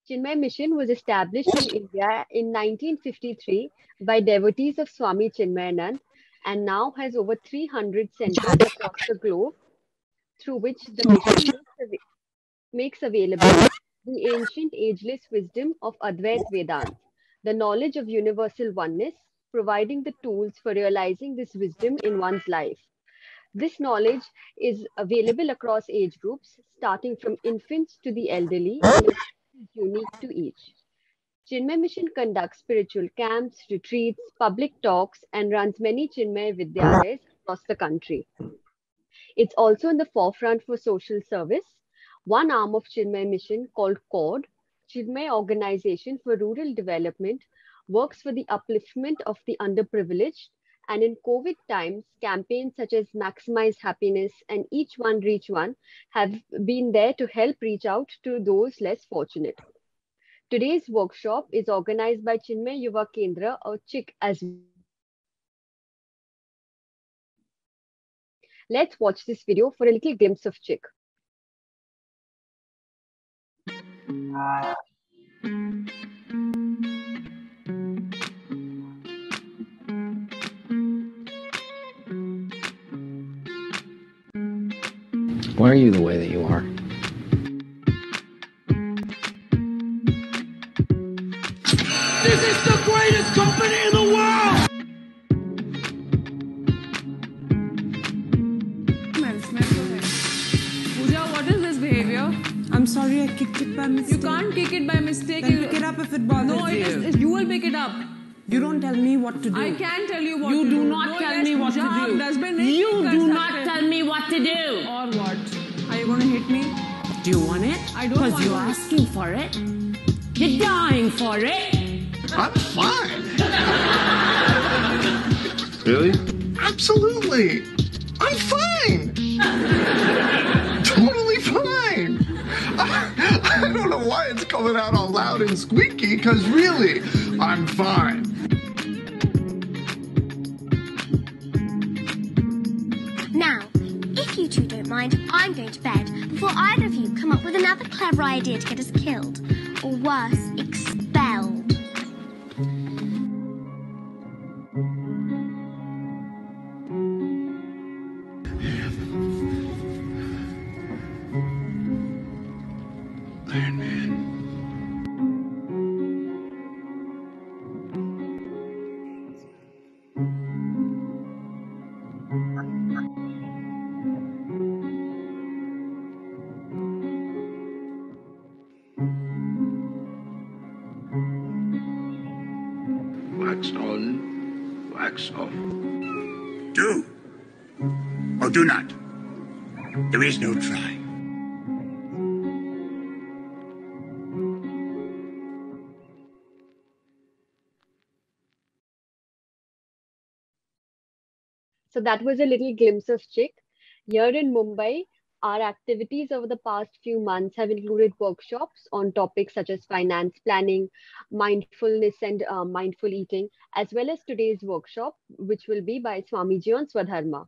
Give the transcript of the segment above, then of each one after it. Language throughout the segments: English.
Chinmay Mission was established in India in 1953 by devotees of Swami Chinmayanand and now has over 300 centers across the globe through which the mission makes available the ancient ageless wisdom of Advait Vedanta, the knowledge of universal oneness, providing the tools for realizing this wisdom in one's life. This knowledge is available across age groups, starting from infants to the elderly, and is unique to each. Chinmay Mission conducts spiritual camps, retreats, public talks, and runs many Chinmay Vidyalayas across the country. It's also in the forefront for social service. One arm of Chinmay Mission called CORD, Chinmay Organization for Rural Development, works for the upliftment of the underprivileged. And in COVID times, campaigns such as Maximize Happiness and Each One Reach One have been there to help reach out to those less fortunate. Today's workshop is organized by Chinmay Yuva Kendra or CHIK as we call it. Let's watch this video for a little glimpse of CHIK. Why are you the way that you are? This is the greatest company in the world! Pooja, what is this behavior? I'm sorry, I kicked it by mistake. You can't kick it by mistake. Then pick it up if it bothers No, you. you will pick it up. You don't tell me what to do. I can tell you what You to do do. not No, tell yes, me what to Pooja, do. dustbin nahi You kar do sakte. not tell me what to do. Or what? Are you going to hit me? Do you want it? I don't Because want you're it. asking for it. You're dying for it. I'm fine. Really? Absolutely. I'm fine. Totally fine. I don't know why it's coming out all loud and squeaky, because really, I'm fine. Now, if you two don't mind, I'm going to bed before either of you come up with another clever idea to get us killed, or worse, expelled. Iron Man. Wax on, wax off. Do or do not. There is no try. So that was a little glimpse of CHIK. Here in Mumbai, our activities over the past few months have included workshops on topics such as finance planning, mindfulness and mindful eating, as well as today's workshop, which will be by Swamiji on Swadharma.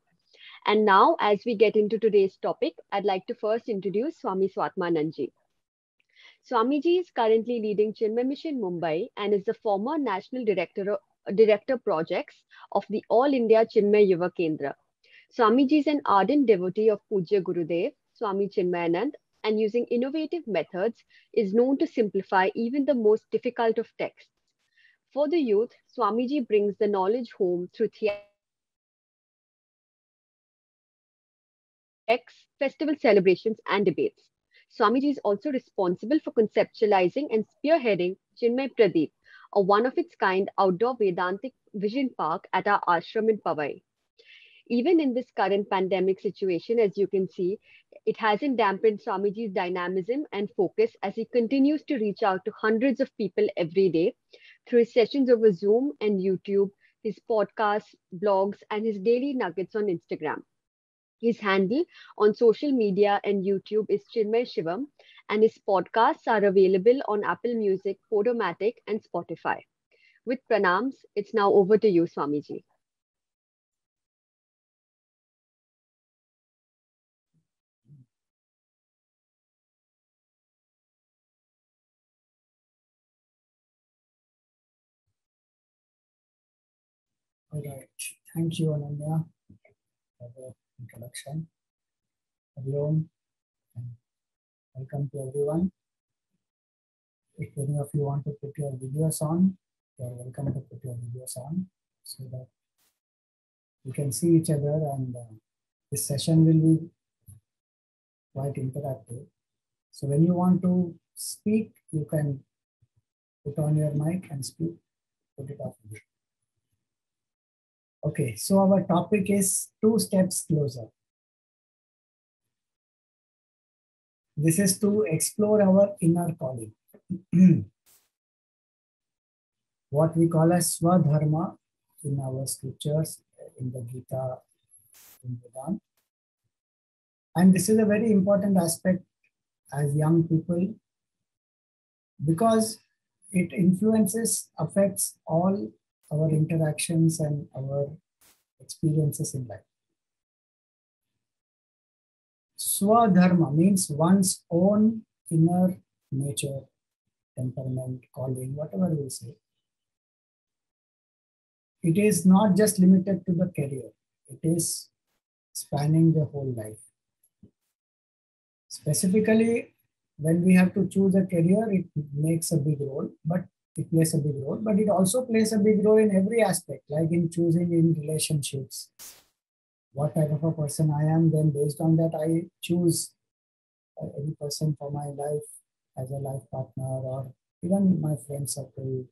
And now, as we get into today's topic, I'd like to first introduce Swami Swatmanandji. Swamiji is currently leading Chinmay Mission Mumbai and is the former National Director Projects of the All India Chinmay Yuva Kendra. Swamiji is an ardent devotee of Pujya Gurudev, Swami Chinmayanand, and using innovative methods is known to simplify even the most difficult of texts. For the youth, Swamiji brings the knowledge home through festival celebrations, and debates. Swamiji is also responsible for conceptualizing and spearheading Chinmay Pradeep, a one of its kind outdoor Vedantic vision park at our ashram in Powai. Even in this current pandemic situation, as you can see, it hasn't dampened Swamiji's dynamism and focus as he continues to reach out to hundreds of people every day through his sessions over Zoom and YouTube, his podcasts, blogs, and his daily nuggets on Instagram. His handle on social media and YouTube is Chinmay Shivam, and his podcasts are available on Apple Music, Podomatic, and Spotify. With pranams, it's now over to you, Swamiji. All right. Thank you, Ananya, for the introduction. Hello, and welcome to everyone. If any of you want to put your videos on, you are welcome to put your videos on so that we can see each other, and this session will be quite interactive. So when you want to speak, you can put on your mic and speak, put it off. Okay, so our topic is 2 steps closer. This is to explore our inner calling. What we call as Swadharma in our scriptures, in the Gita, in Vedanta. And this is a very important aspect as young people because it influences, affects all our interactions and our experiences in life. Swadharma means one's own inner nature, temperament, calling, whatever we say. It is not just limited to the career. It is spanning the whole life. Specifically, when we have to choose a career, it makes a big role, but it plays a big role, but it also plays a big role in every aspect, like in choosing in relationships. What type of a person I am, then based on that, I choose any person for my life as a life partner or even my friend circle.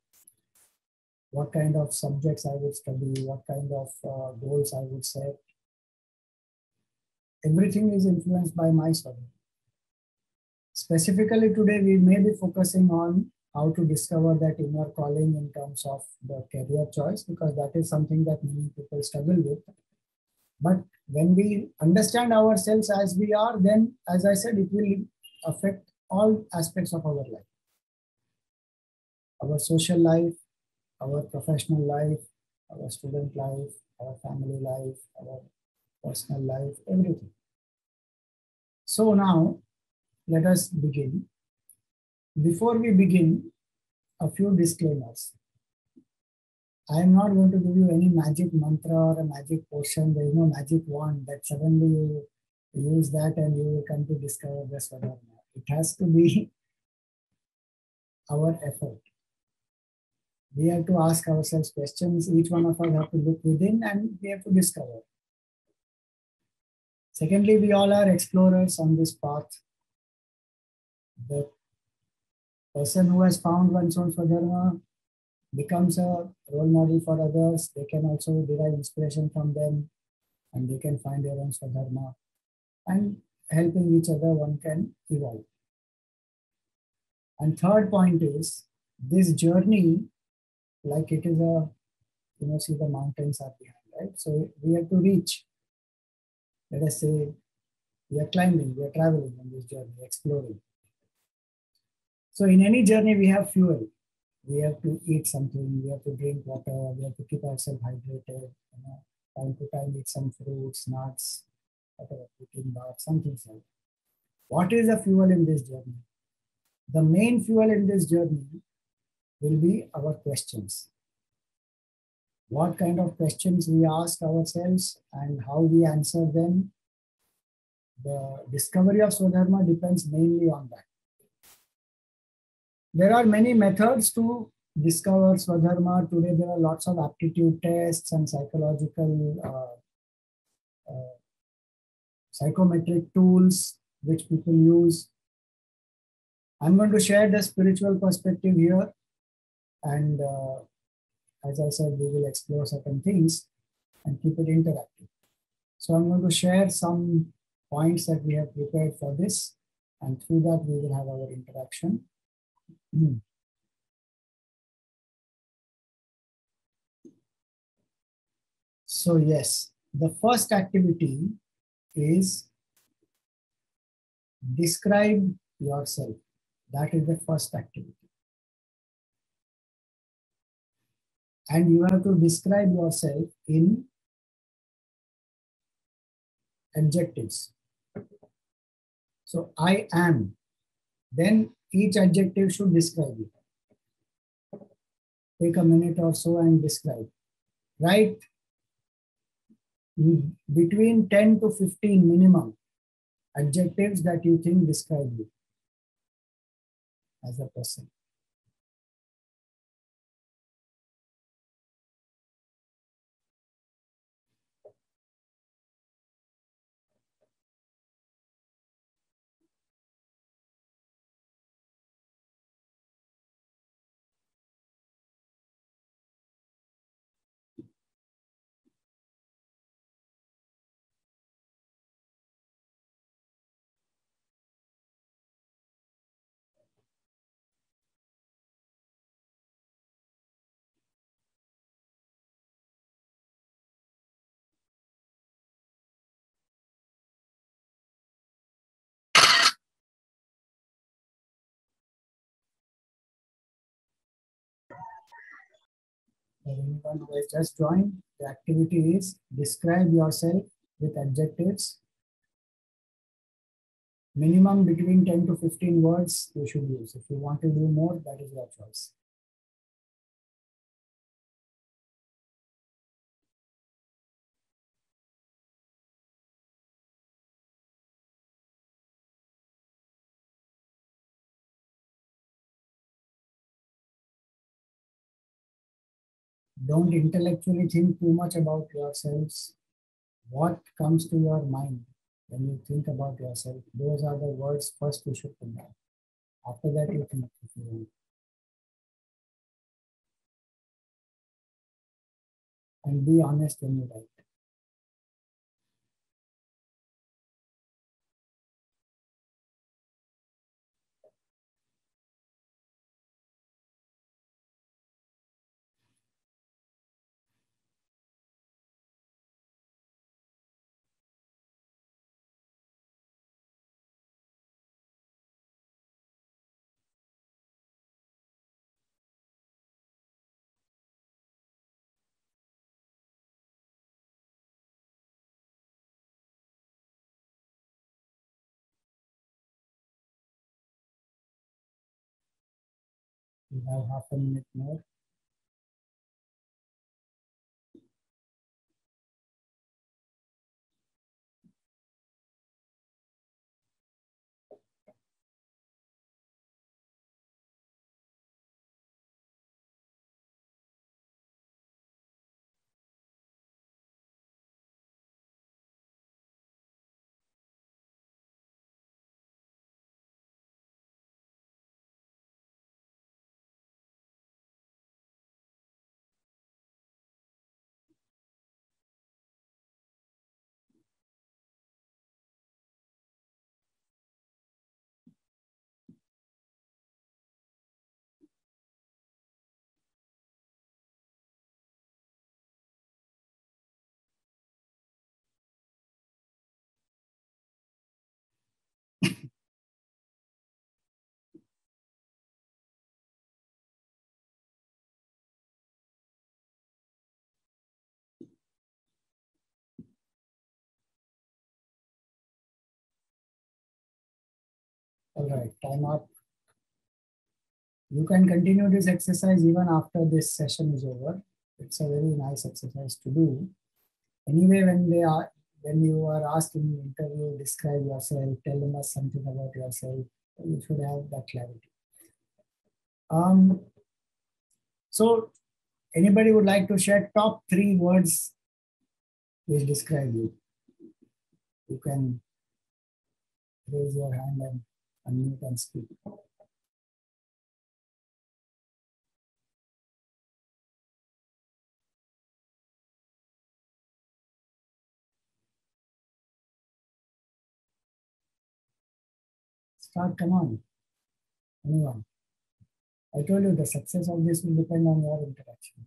What kind of subjects I would study, what kind of goals I would set. Everything is influenced by my study. Specifically today, we may be focusing on how to discover that inner calling in terms of the career choice, because that is something that many people struggle with. But when we understand ourselves as we are, then, as I said, it will affect all aspects of our life. Our social life, our professional life, our student life, our family life, our personal life, everything. So now, let us begin. Before we begin, a few disclaimers. I am not going to give you any magic mantra or a magic potion. There is no magic wand that suddenly you use that and you will come to discover the Swadharma. It has to be our effort. We have to ask ourselves questions. Each one of us have to look within and we have to discover. Secondly, we all are explorers on this path. The person who has found one's own Swadharma becomes a role model for others. They can also derive inspiration from them and they can find their own Swadharma. And helping each other, one can evolve. And third point is, this journey, like it is a, see the mountains are behind, right? So we have to reach, let us say, we are climbing, we are traveling on this journey, exploring. So in any journey, we have fuel. We have to eat something, we have to drink water, we have to keep ourselves hydrated, time to time eat some fruits, nuts, whatever, protein bar, something like that. What is the fuel in this journey? The main fuel in this journey will be our questions. What kind of questions we ask ourselves and how we answer them. The discovery of Swadharma depends mainly on that. There are many methods to discover Swadharma. Today there are lots of aptitude tests and psychological psychometric tools which people use. I'm going to share the spiritual perspective here, and as I said, we will explore certain things and keep it interactive. So I'm going to share some points that we have prepared for this, and through that we will have our interaction. So yes, the first activity is describe yourself. That is the first activity. And you have to describe yourself in adjectives. So I am, then each adjective should describe it. Take a minute or so and describe. Write between 10 to 15 minimum adjectives that you think describe you as a person. For anyone who has just joined, the activity is describe yourself with adjectives. Minimum between 10 to 15 words you should use. If you want to do more, that is your choice. Don't intellectually think too much about yourselves. What comes to your mind when you think about yourself? Those are the words first you should think of. After that, you think if you want. And be honest when you write. We have half a minute more. All right, time up. You can continue this exercise even after this session is over. It's a very nice exercise to do. Anyway, when you are asked in the interview, describe yourself, tell them us something about yourself, you should have that clarity. So anybody would like to share top 3 words which describe you? You can raise your hand and unmute and speak. Start, come on. Anyone? I told you the success of this will depend on your interaction.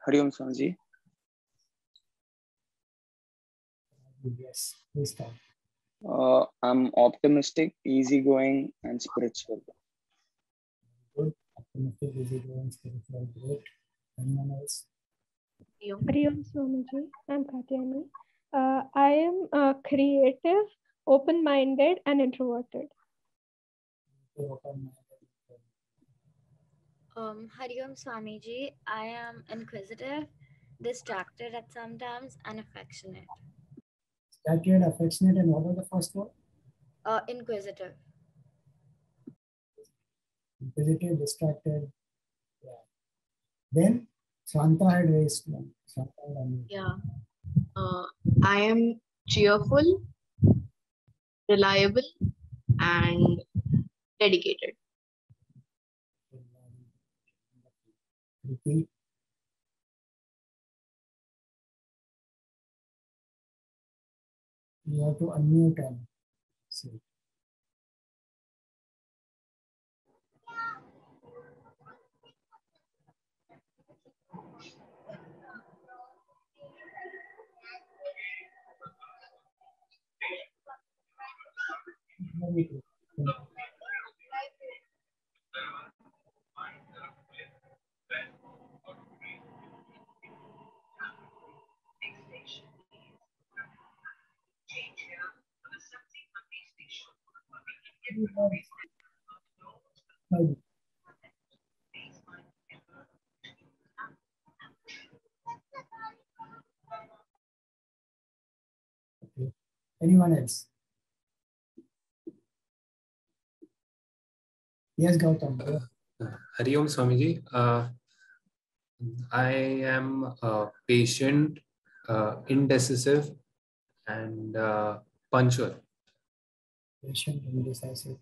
Hariom Swamiji. Yes, please start. I'm optimistic, easygoing, and spiritual. Good. Optimistic, easygoing, spiritual, great. Anyone else? Hariom Swamiji, I'm Katyani. I am creative, open-minded, and introverted. Hariom Swamiji, I am inquisitive, distracted at sometimes, and affectionate. Distracted, affectionate, and what was the first one? Inquisitive. Inquisitive, distracted. Yeah. Then Swanta had raised one. Yeah. I am cheerful, reliable, and dedicated. Repeat. You have to unmute and say. Okay. Anyone else? Yes, Gautam. Hariom Swamiji. I am patient, indecisive, and punctual. Patient, indecisive.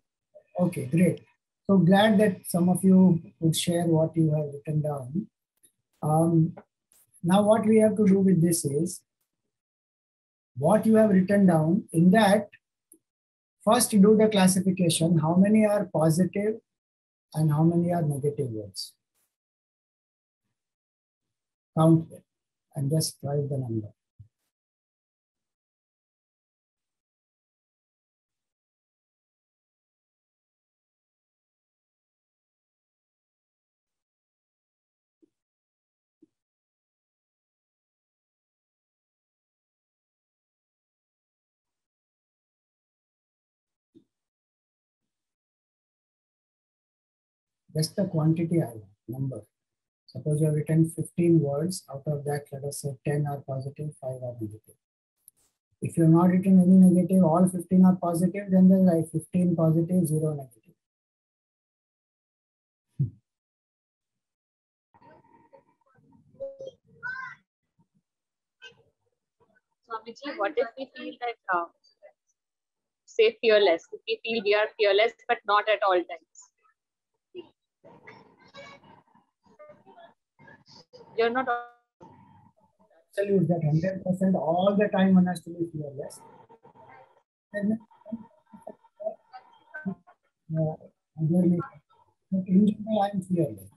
Okay, great. So glad that some of you would share what you have written down. Now what we have to do with this is, what you have written down, in that, first do the classification, how many are positive and how many are negative words. Count them and just write the number. Just the quantity I want, number. Suppose you have written 15 words, out of that, let us say 10 are positive, 5 are negative. If you have not written any negative, all 15 are positive, then there is 15 positive, 0 negative. Swamiji, what if we feel that, say, fearless? If we feel we are fearless, but not at all times. You're not. Absolute, that 100% all the time one has to be fearless. And, in general, I am fearless.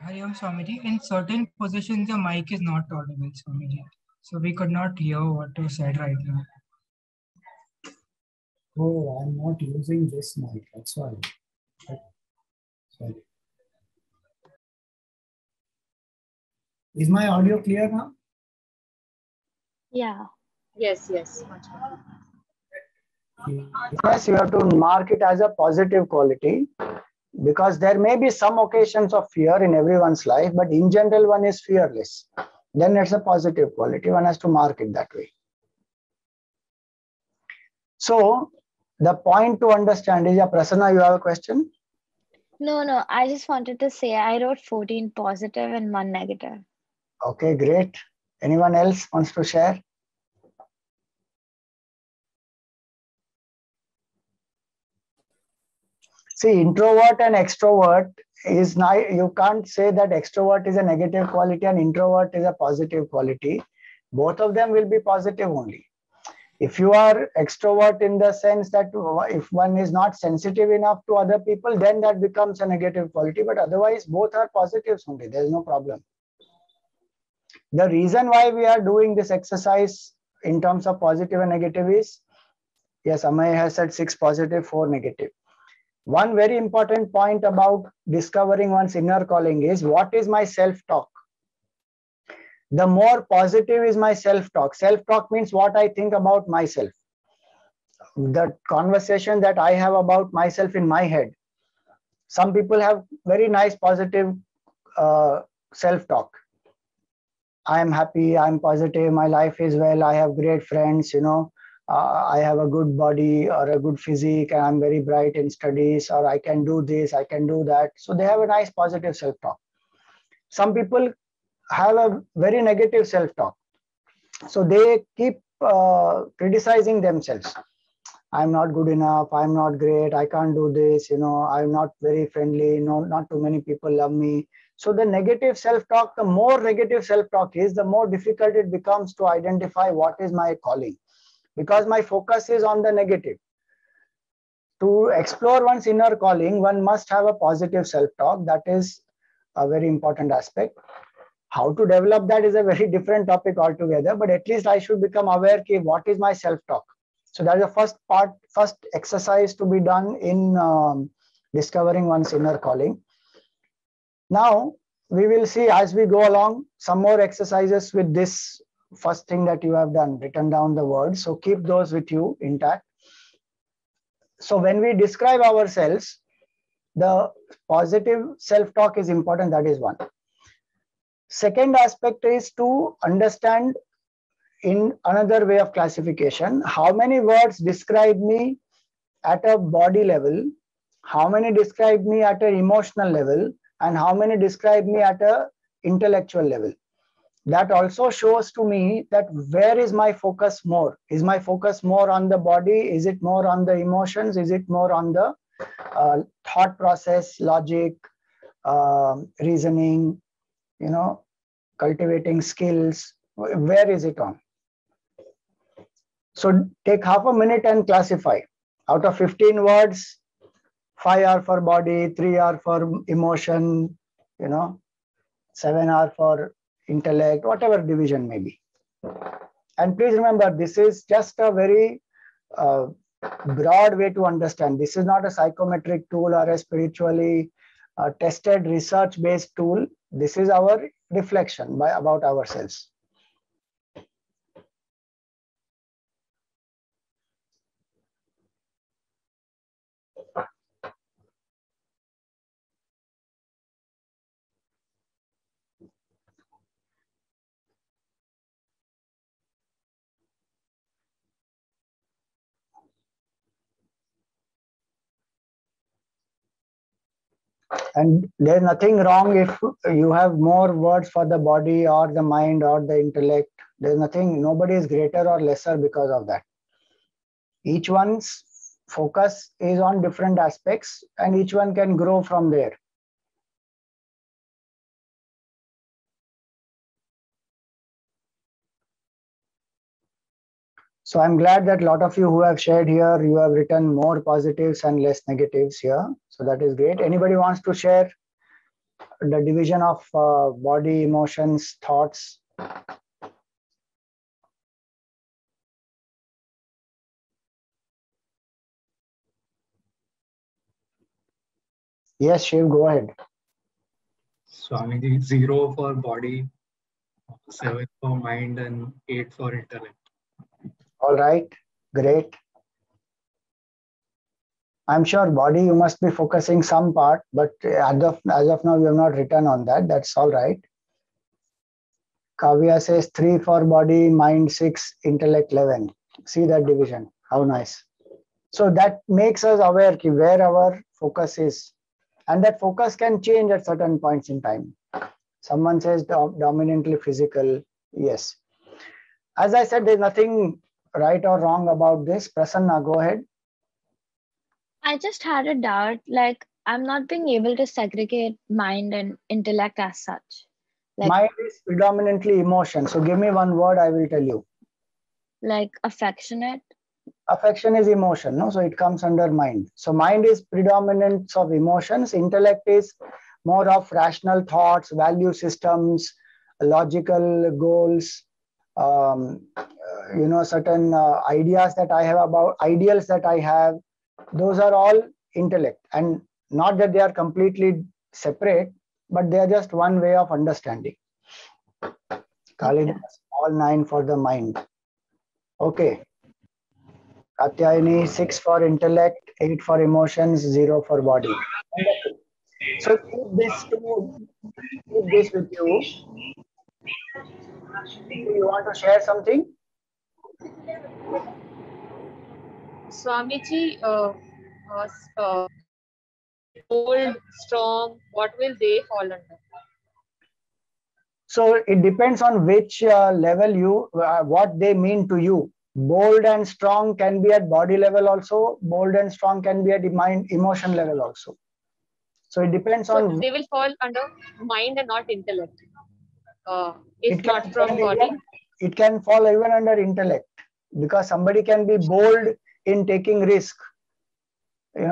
Hariom Swamiji, in certain positions the mic is not audible, Swamiji. So we could not hear what you said right now. Oh, I'm not using this mic, that's why. Sorry. Is my audio clear now? Yeah. Yes, yes. Much better. Yes, you have to mark it as a positive quality, because there may be some occasions of fear in everyone's life, but in general one is fearless. Then it's a positive quality. One has to mark it that way. So the point to understand is, Prasanna, you have a question? No, I just wanted to say I wrote 14 positive and 1 negative. Okay, great. Anyone else wants to share? See, introvert and extrovert is not, you can't say that extrovert is a negative quality and introvert is a positive quality. Both of them will be positive only. If you are extrovert in the sense that if one is not sensitive enough to other people, then that becomes a negative quality. But otherwise, both are positives only. There is no problem. The reason why we are doing this exercise in terms of positive and negative is, yes, Amay has said 6 positive, 4 negative. One very important point about discovering one's inner calling is, what is my self-talk? the more positive is my self-talk. Self-talk means what I think about myself. The conversation that I have about myself in my head. Some people have very nice positive self-talk. I am happy, I am positive, my life is well, I have great friends, I have a good body or a good physique, and I'm very bright in studies, or I can do this, I can do that. So they have a nice positive self-talk. Some people have a very negative self-talk. So they keep criticizing themselves. I'm not good enough, I'm not great, I can't do this, I'm not very friendly, not too many people love me. So the negative self-talk, the more negative self-talk is, the more difficult it becomes to identify what is my calling, because my focus is on the negative. To explore one's inner calling, one must have a positive self-talk. That is a very important aspect. How to develop that is a very different topic altogether, but at least I should become aware of what is my self-talk. So that is the first exercise to be done in discovering one's inner calling. Now, we will see as we go along some more exercises with this first thing that you have done, written down the words. So keep those with you intact. So when we describe ourselves, the positive self-talk is important. That is one. Second aspect is to understand in another way of classification, how many words describe me at a body level, how many describe me at an emotional level, and how many describe me at an intellectual level. That also shows to me that where is my focus more? Is my focus more on the body? Is it more on the emotions? Is it more on the thought process, logic, reasoning, cultivating skills? Where is it on? So take half a minute and classify. Out of 15 words, 5 are for body, 3 are for emotion, 7 are for intellect, whatever division may be. And please remember, this is just a very broad way to understand. This is not a psychometric tool or a spiritually tested research-based tool. This is our reflection about ourselves. And there's nothing wrong if you have more words for the body or the mind or the intellect. There's nothing, nobody is greater or lesser because of that. Each one's focus is on different aspects and each one can grow from there. So I'm glad that a lot of you who have shared here, you have written more positives and less negatives here. So that is great. Anybody wants to share the division of body, emotions, thoughts? Yes, Shiv, go ahead. Swamiji, 0 for body, 7 for mind, and 8 for intellect. All right, great. I'm sure body you must be focusing some part, but as of now you have not written on that. That's all right. Kavya says 3 for body, mind 6, intellect 11. See that division, how nice. So that makes us aware of where our focus is. And that focus can change at certain points in time. Someone says dominantly physical, yes. As I said, there's nothing right or wrong about this. Prasanna, go ahead. I just had a doubt, like I'm not being able to segregate mind and intellect as such. Like, mind is predominantly emotion. So give me one word, I will tell you. Like affectionate. Affection is emotion, no? So it comes under mind. So mind is predominance of emotions. Intellect is more of rational thoughts, value systems, logical goals, certain ideas that I have about, ideals that I have. Those are all intellect. And not that they are completely separate, but they are just one way of understanding. Kalidas, all 9 for the mind. Okay. Katyayani, 6 for intellect, 8 for emotions, 0 for body. Wonderful. So keep this with you. You want to share something? Swamiji, bold, strong, what will they fall under? So it depends on which level you, what they mean to you. Bold and strong can be at body level also. Bold and strong can be at mind, emotion level also. So it depends on. They will fall under mind and not intellect. If not from body. It can fall even under intellect, because somebody can be bold in taking risk.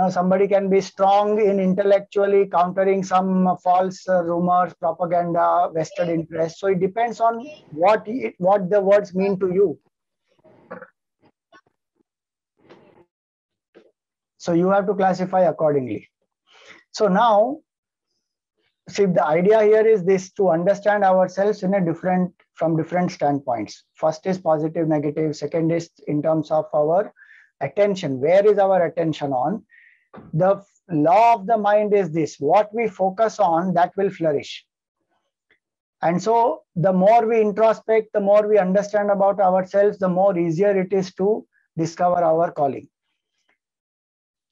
Somebody can be strong in intellectually countering some false rumors, propaganda, vested interest. So it depends on what the words mean to you. So you have to classify accordingly. So now, see, the idea here is this: to understand ourselves from different standpoints. First is positive, negative. Second is in terms of our attention. Where is our attention on? The law of the mind is this: what we focus on, that will flourish. And so the more we introspect, the more we understand about ourselves, the more easier it is to discover our calling.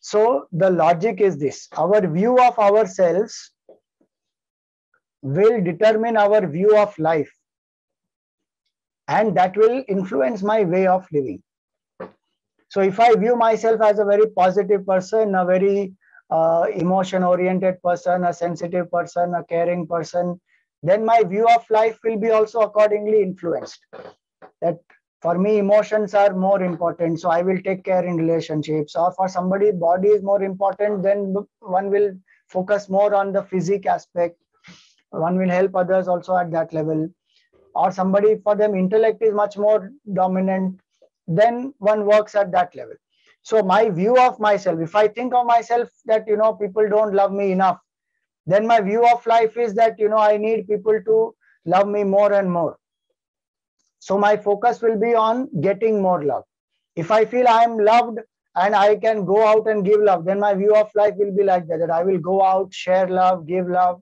So the logic is this: our view of ourselves will determine our view of life, and that will influence my way of living. So if I view myself as a very positive person, a very emotion-oriented person, a sensitive person, a caring person, then my view of life will be also accordingly influenced. That for me, emotions are more important, so I will take care in relationships. Or for somebody, body is more important, then one will focus more on the physique aspect. One will help others also at that level. Or somebody, for them, intellect is much more dominant, then one works at that level. So my view of myself, if I think of myself that, people don't love me enough, then my view of life is that, I need people to love me more and more. So my focus will be on getting more love. If I feel I am loved and I can go out and give love, then my view of life will be like that I will go out, share love, give love,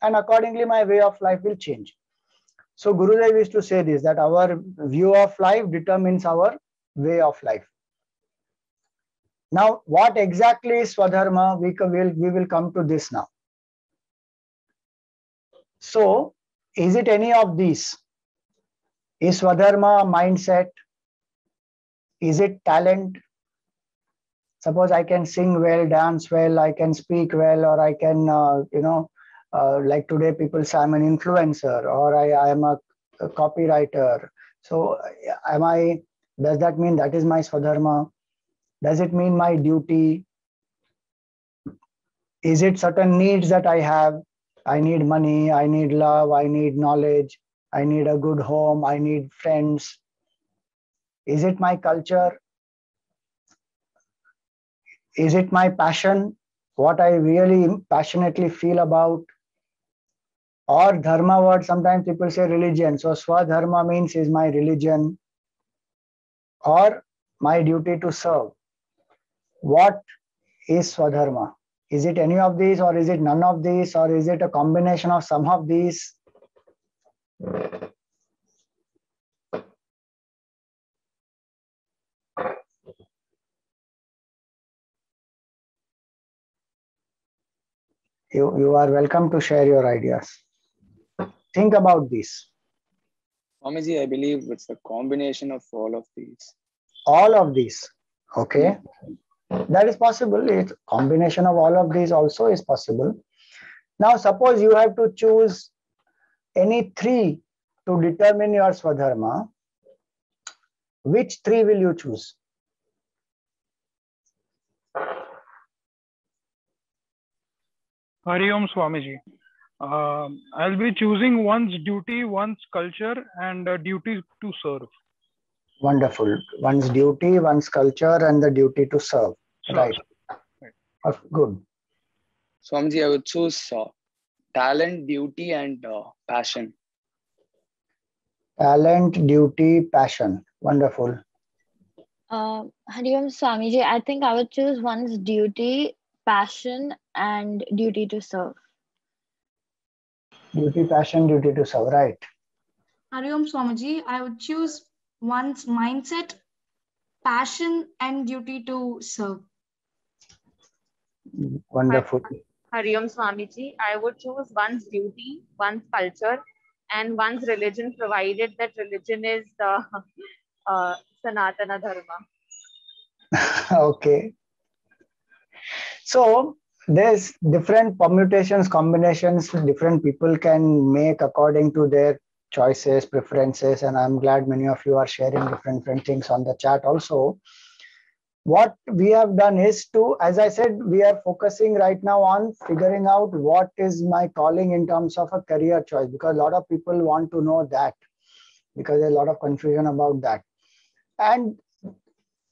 and accordingly my way of life will change. So Gurudev used to say this, that our view of life determines our way of life. Now, what exactly is Swadharma? We will come to this now. So, is it any of these? Is Swadharma a mindset? Is it talent? Suppose I can sing well, dance well, I can speak well, or I can, like today people say I'm an influencer, or I am a copywriter. So does that mean that is my Swadharma? Does it mean my duty? Is it certain needs that I have? I need money, I need love, I need knowledge, I need a good home, I need friends. Is it my culture? Is it my passion? What I really passionately feel about? Or dharma word, sometimes people say religion. So Swadharma means is my religion or my duty to serve. What is Swadharma? Is it any of these, or is it none of these, or is it a combination of some of these? You are welcome to share your ideas. Think about this. Swamiji, I believe it's a combination of all of these. All of these. Okay. That is possible. It's a combination of all of these also is possible. Now, suppose you have to choose any 3 to determine your Swadharma. Which 3 will you choose? Hari Om Swamiji. I'll be choosing one's duty, one's culture, and duty to serve. Wonderful. One's duty, one's culture, and the duty to serve. Right. Good. Swamiji, I would choose talent, duty, and passion. Talent, duty, passion. Wonderful. Hariom Swamiji, I think I would choose one's duty, passion, and duty to serve. Duty, passion, duty to serve. Right. Hariom Swamiji, I would choose one's mindset, passion, and duty to serve. Wonderful. Hariom Swamiji, I would choose one's duty, one's culture, and one's religion, provided that religion is the Sanatana Dharma. Okay. So there's different permutations, combinations different people can make according to their choices, preferences, and I'm glad many of you are sharing different things on the chat also. What we have done is to, as I said, we are focusing right now on figuring out what is my calling in terms of a career choice, because a lot of people want to know that, because there's a lot of confusion about that. And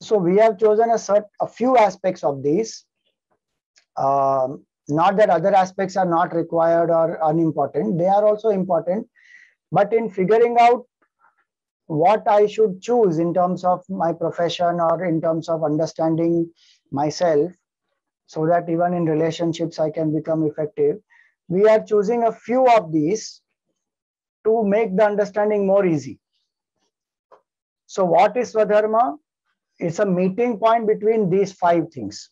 so we have chosen a few aspects of these. Not that other aspects are not required or unimportant, they are also important. But in figuring out what I should choose in terms of my profession or in terms of understanding myself, so that even in relationships I can become effective, we are choosing a few of these to make the understanding more easy. So what is Swadharma? It's a meeting point between these 5 things.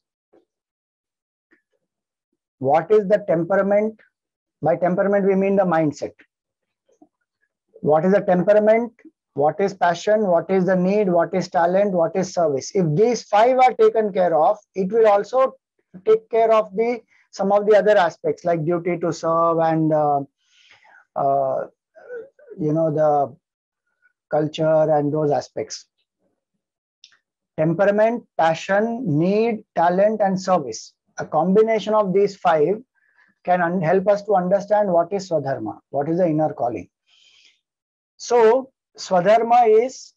What is the temperament? By temperament, we mean the mindset. What is the temperament? What is passion? What is the need? What is talent? What is service? If these 5 are taken care of, it will also take care of some of the other aspects like duty to serve and the culture and those aspects. Temperament, passion, need, talent, and service. A combination of these 5 can help us to understand what is Swadharma, what is the inner calling. So Swadharma is,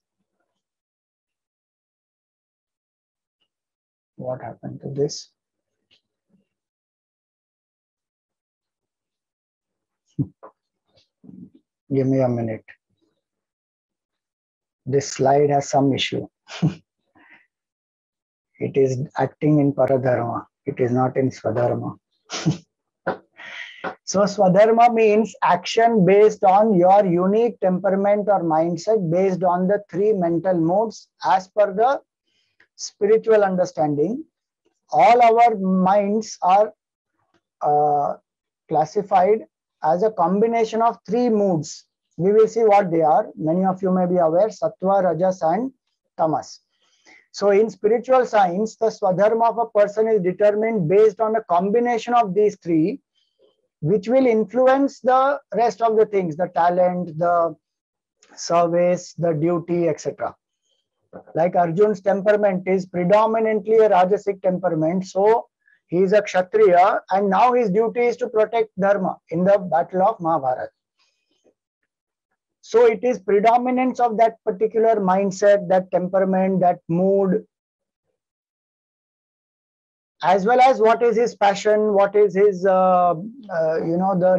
what happened to this? Give me a minute. This slide has some issue. It is acting in Paradharma. It is not in Swadharma. So Swadharma means action based on your unique temperament or mindset, based on the 3 mental modes as per the spiritual understanding. All our minds are classified as a combination of 3 moods. We will see what they are. Many of you may be aware, Sattva, Rajas, and Tamas. So in spiritual science, the Swadharma of a person is determined based on a combination of these 3, which will influence the rest of the things, the talent, the service, the duty, etc. Like Arjun's temperament is predominantly a Rajasic temperament. So he is a Kshatriya, and now his duty is to protect Dharma in the battle of Mahabharata. So it is predominance of that particular mindset, that temperament, that mood, as well as what is his passion, what is his, the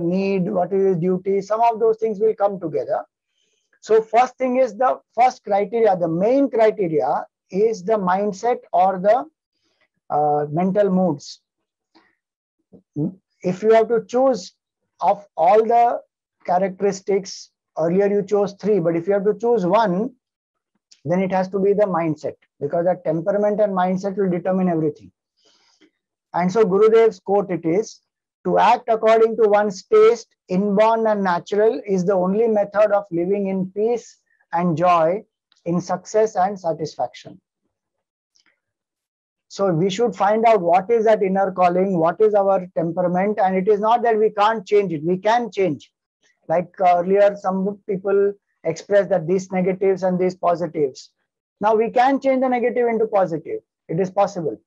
need, what is his duty. Some of those things will come together. So first thing is the first criteria, the main criteria is the mindset or the mental moods. If you have to choose of all the characteristics, earlier you chose 3, but if you have to choose 1, then it has to be the mindset, because the temperament and mindset will determine everything. And so Gurudev's quote it is, to act according to one's taste, inborn and natural, is the only method of living in peace and joy, in success and satisfaction. So we should find out what is that inner calling, what is our temperament, and it is not that we can't change it, we can change. Like earlier, some people expressed that these negatives and these positives. Now we can change the negative into positive. It is possible.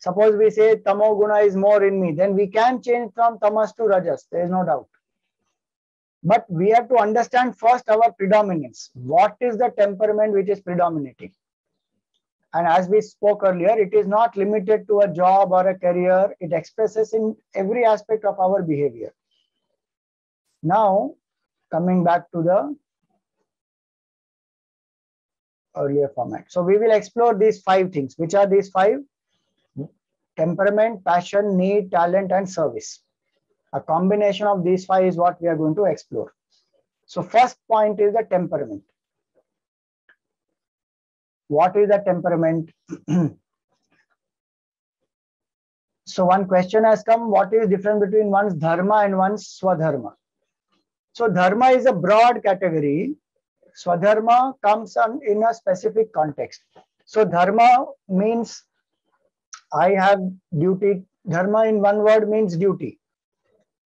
Suppose we say Tamo Guna is more in me, then we can change from Tamas to Rajas. There is no doubt. But we have to understand first our predominance. What is the temperament which is predominating? And as we spoke earlier, it is not limited to a job or a career. It expresses in every aspect of our behavior. Now, coming back to the earlier format. So we will explore these 5 things. Which are these 5? Temperament, passion, need, talent, and service. A combination of these 5 is what we are going to explore. So first point is the temperament. What is the temperament? So one question has come, what is the difference between one's dharma and one's swadharma? So dharma is a broad category. Swadharma comes in a specific context. So dharma means I have duty. Dharma in one word means duty.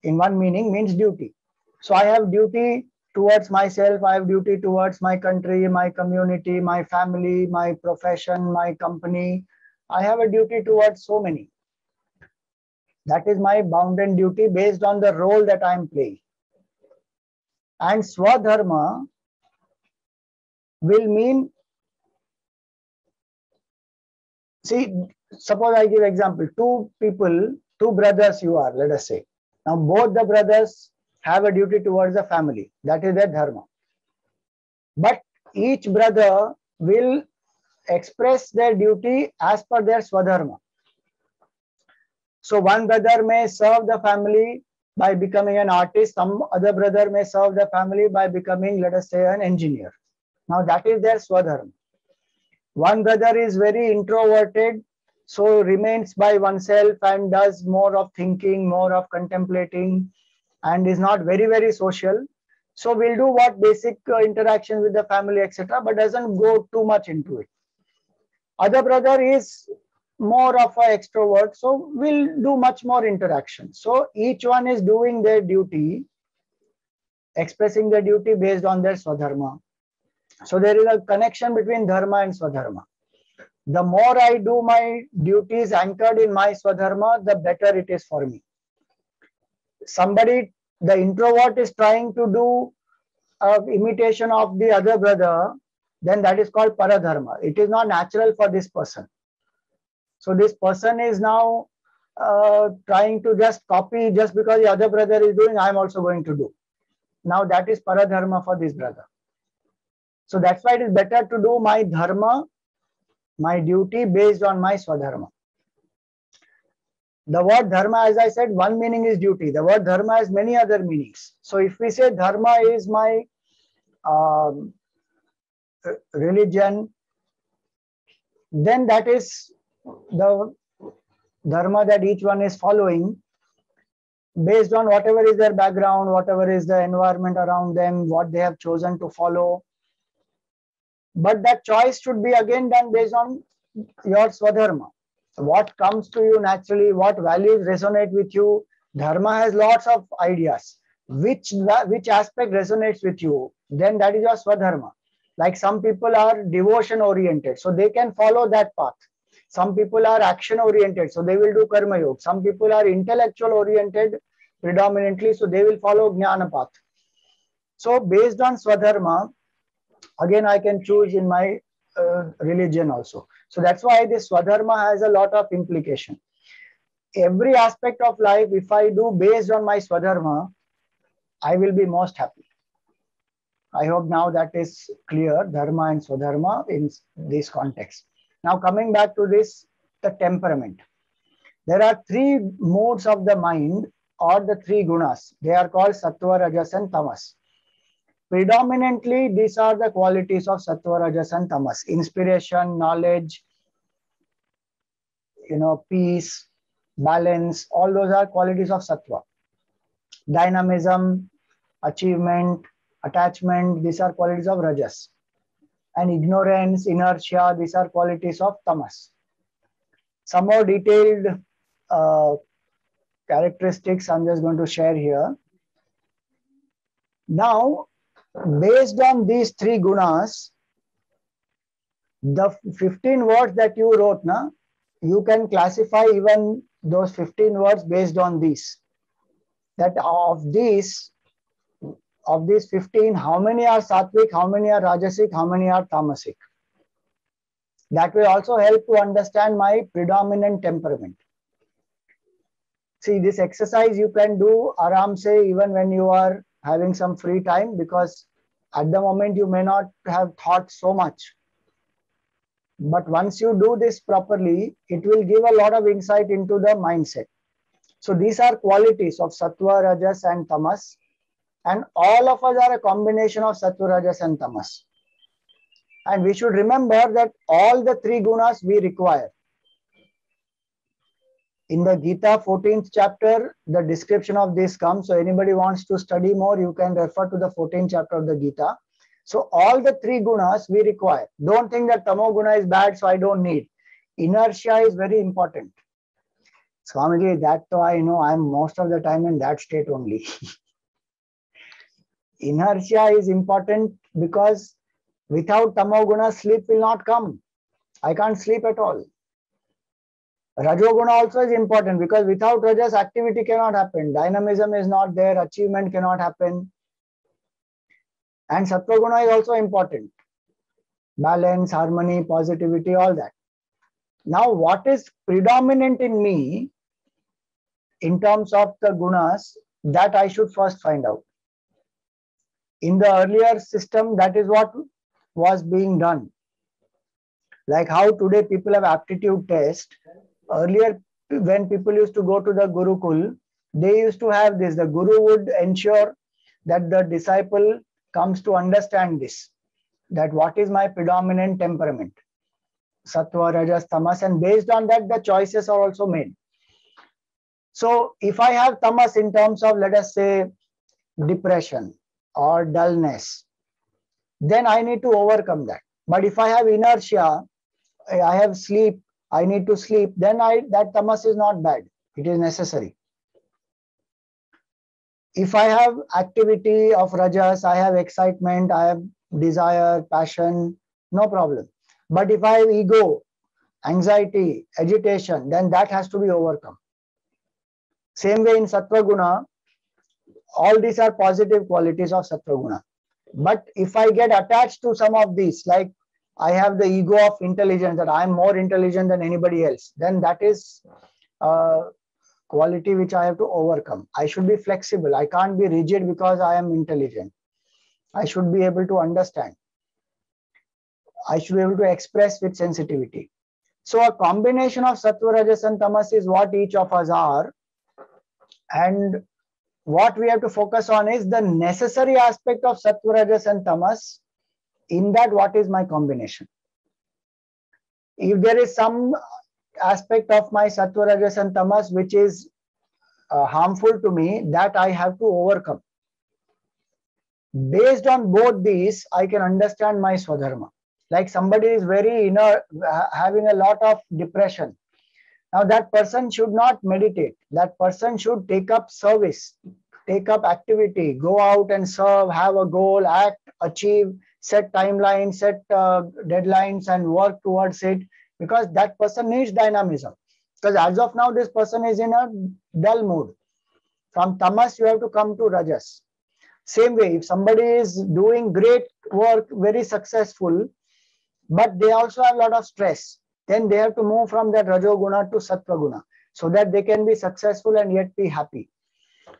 In one meaning means duty. So I have duty towards myself. I have duty towards my country, my community, my family, my profession, my company. I have a duty towards so many. That is my bounden duty based on the role that I am playing. And swadharma will mean, see, suppose I give example, 2 people, 2 brothers you are, let us say. Now both the brothers have a duty towards the family. That is their dharma. But each brother will express their duty as per their swadharma. So one brother may serve the family by becoming an artist. Some other brother may serve the family by becoming, let us say, an engineer. Now that is their swadharma. One brother is very introverted, so remains by oneself and does more of thinking, more of contemplating, and is not very, very social. So we'll do what basic interaction with the family, etc., but doesn't go too much into it. Other brother is more of an extrovert, so we'll do much more interaction. So each one is doing their duty, expressing their duty based on their swadharma. So there is a connection between dharma and swadharma. The more I do my duties anchored in my swadharma, the better it is for me. Somebody, the introvert is trying to do imitation of the other brother, then that is called paradharma. It is not natural for this person. So this person is now trying to just copy, just because the other brother is doing, I am also going to do. Now that is paradharma for this brother. So that's why it is better to do my dharma, my duty based on my swadharma. The word dharma, as I said, one meaning is duty. The word dharma has many other meanings. So if we say dharma is my religion, then that is the dharma that each one is following based on whatever is their background, whatever is the environment around them, what they have chosen to follow. But that choice should be again done based on your swadharma. What comes to you naturally, what values resonate with you. Dharma has lots of ideas. Which aspect resonates with you, then that is your swadharma. Like some people are devotion oriented, so they can follow that path. Some people are action oriented, so they will do karma yoga. Some people are intellectual oriented predominantly, so they will follow jnana path. So based on swadharma, again I can choose in my religion also. So that's why this swadharma has a lot of implication. Every aspect of life, if I do based on my swadharma, I will be most happy. I hope now that is clear, dharma and swadharma in this context. Now coming back to this, the temperament. There are 3 modes of the mind, or the 3 gunas. They are called sattva, rajas and tamas. Predominantly, these are the qualities of sattva, rajas and tamas. Inspiration, knowledge, peace, balance, all those are qualities of sattva. Dynamism, achievement, attachment, these are qualities of rajas. And ignorance, inertia, these are qualities of tamas. Some more detailed characteristics I'm just going to share here. Now, based on these 3 gunas, the 15 words that you wrote, you can classify even those 15 words based on these. That of these 15, how many are sattvic, how many are rajasic, how many are tamasic. That will also help to understand my predominant temperament. See, this exercise you can do aram se even when you are having some free time, because at the moment you may not have thought so much. But once you do this properly, it will give a lot of insight into the mindset. So these are qualities of Sattva, Rajas and Tamas. And all of us are a combination of Sattva, Rajas and Tamas. And we should remember that all the three gunas we require. In the Gita 14th chapter, the description of this comes. So anybody wants to study more, you can refer to the 14th chapter of the Gita. So all the three gunas we require. Don't think that Tamo guna is bad, so I don't need. Inertia is very important. Swamiji, that I know, I'm most of the time in that state only. Inertia is important because without Tamoguna, sleep will not come. I can't sleep at all. Rajoguna also is important because without Rajas, activity cannot happen. Dynamism is not there. Achievement cannot happen. And Sattva-guna is also important. Balance, harmony, positivity, all that. Now, what is predominant in me in terms of the gunas, that I should first find out. In the earlier system, that is what was being done. Like how today people have aptitude test. Earlier, when people used to go to the Gurukul, they used to have this. The Guru would ensure that the disciple comes to understand this, that what is my predominant temperament, Sattva, Rajas, Tamas, and based on that, the choices are also made. So if I have Tamas in terms of, let us say, depression or dullness, then I need to overcome that. But if I have inertia, I have sleep, I need to sleep, then that Tamas is not bad. It is necessary. If I have activity of Rajas, I have excitement, I have desire, passion, no problem. But if I have ego, anxiety, agitation, then that has to be overcome. Same way in Sattva Guna, all these are positive qualities of Sattva Guna. But if I get attached to some of these, like I have the ego of intelligence, that I am more intelligent than anybody else, then that is a quality which I have to overcome. I should be flexible. I can't be rigid because I am intelligent. I should be able to understand. I should be able to express with sensitivity. So a combination of Sattva, Rajas and Tamas is what each of us are. And what we have to focus on is the necessary aspect of Sattva, Rajas and Tamas. In that, what is my combination? If there is some aspect of my Sattva, Rajas and Tamas which is harmful to me, that I have to overcome. Based on both these, I can understand my Swadharma. Like somebody is very having a lot of depression. Now that person should not meditate. That person should take up service, take up activity, go out and serve, have a goal, act, achieve, set timelines, set deadlines and work towards it, because that person needs dynamism. Because as of now, this person is in a dull mood. From Tamas, you have to come to Rajas. Same way, if somebody is doing great work, very successful, but they also have a lot of stress, then they have to move from that Rajoguna to Sattva Guna so that they can be successful and yet be happy.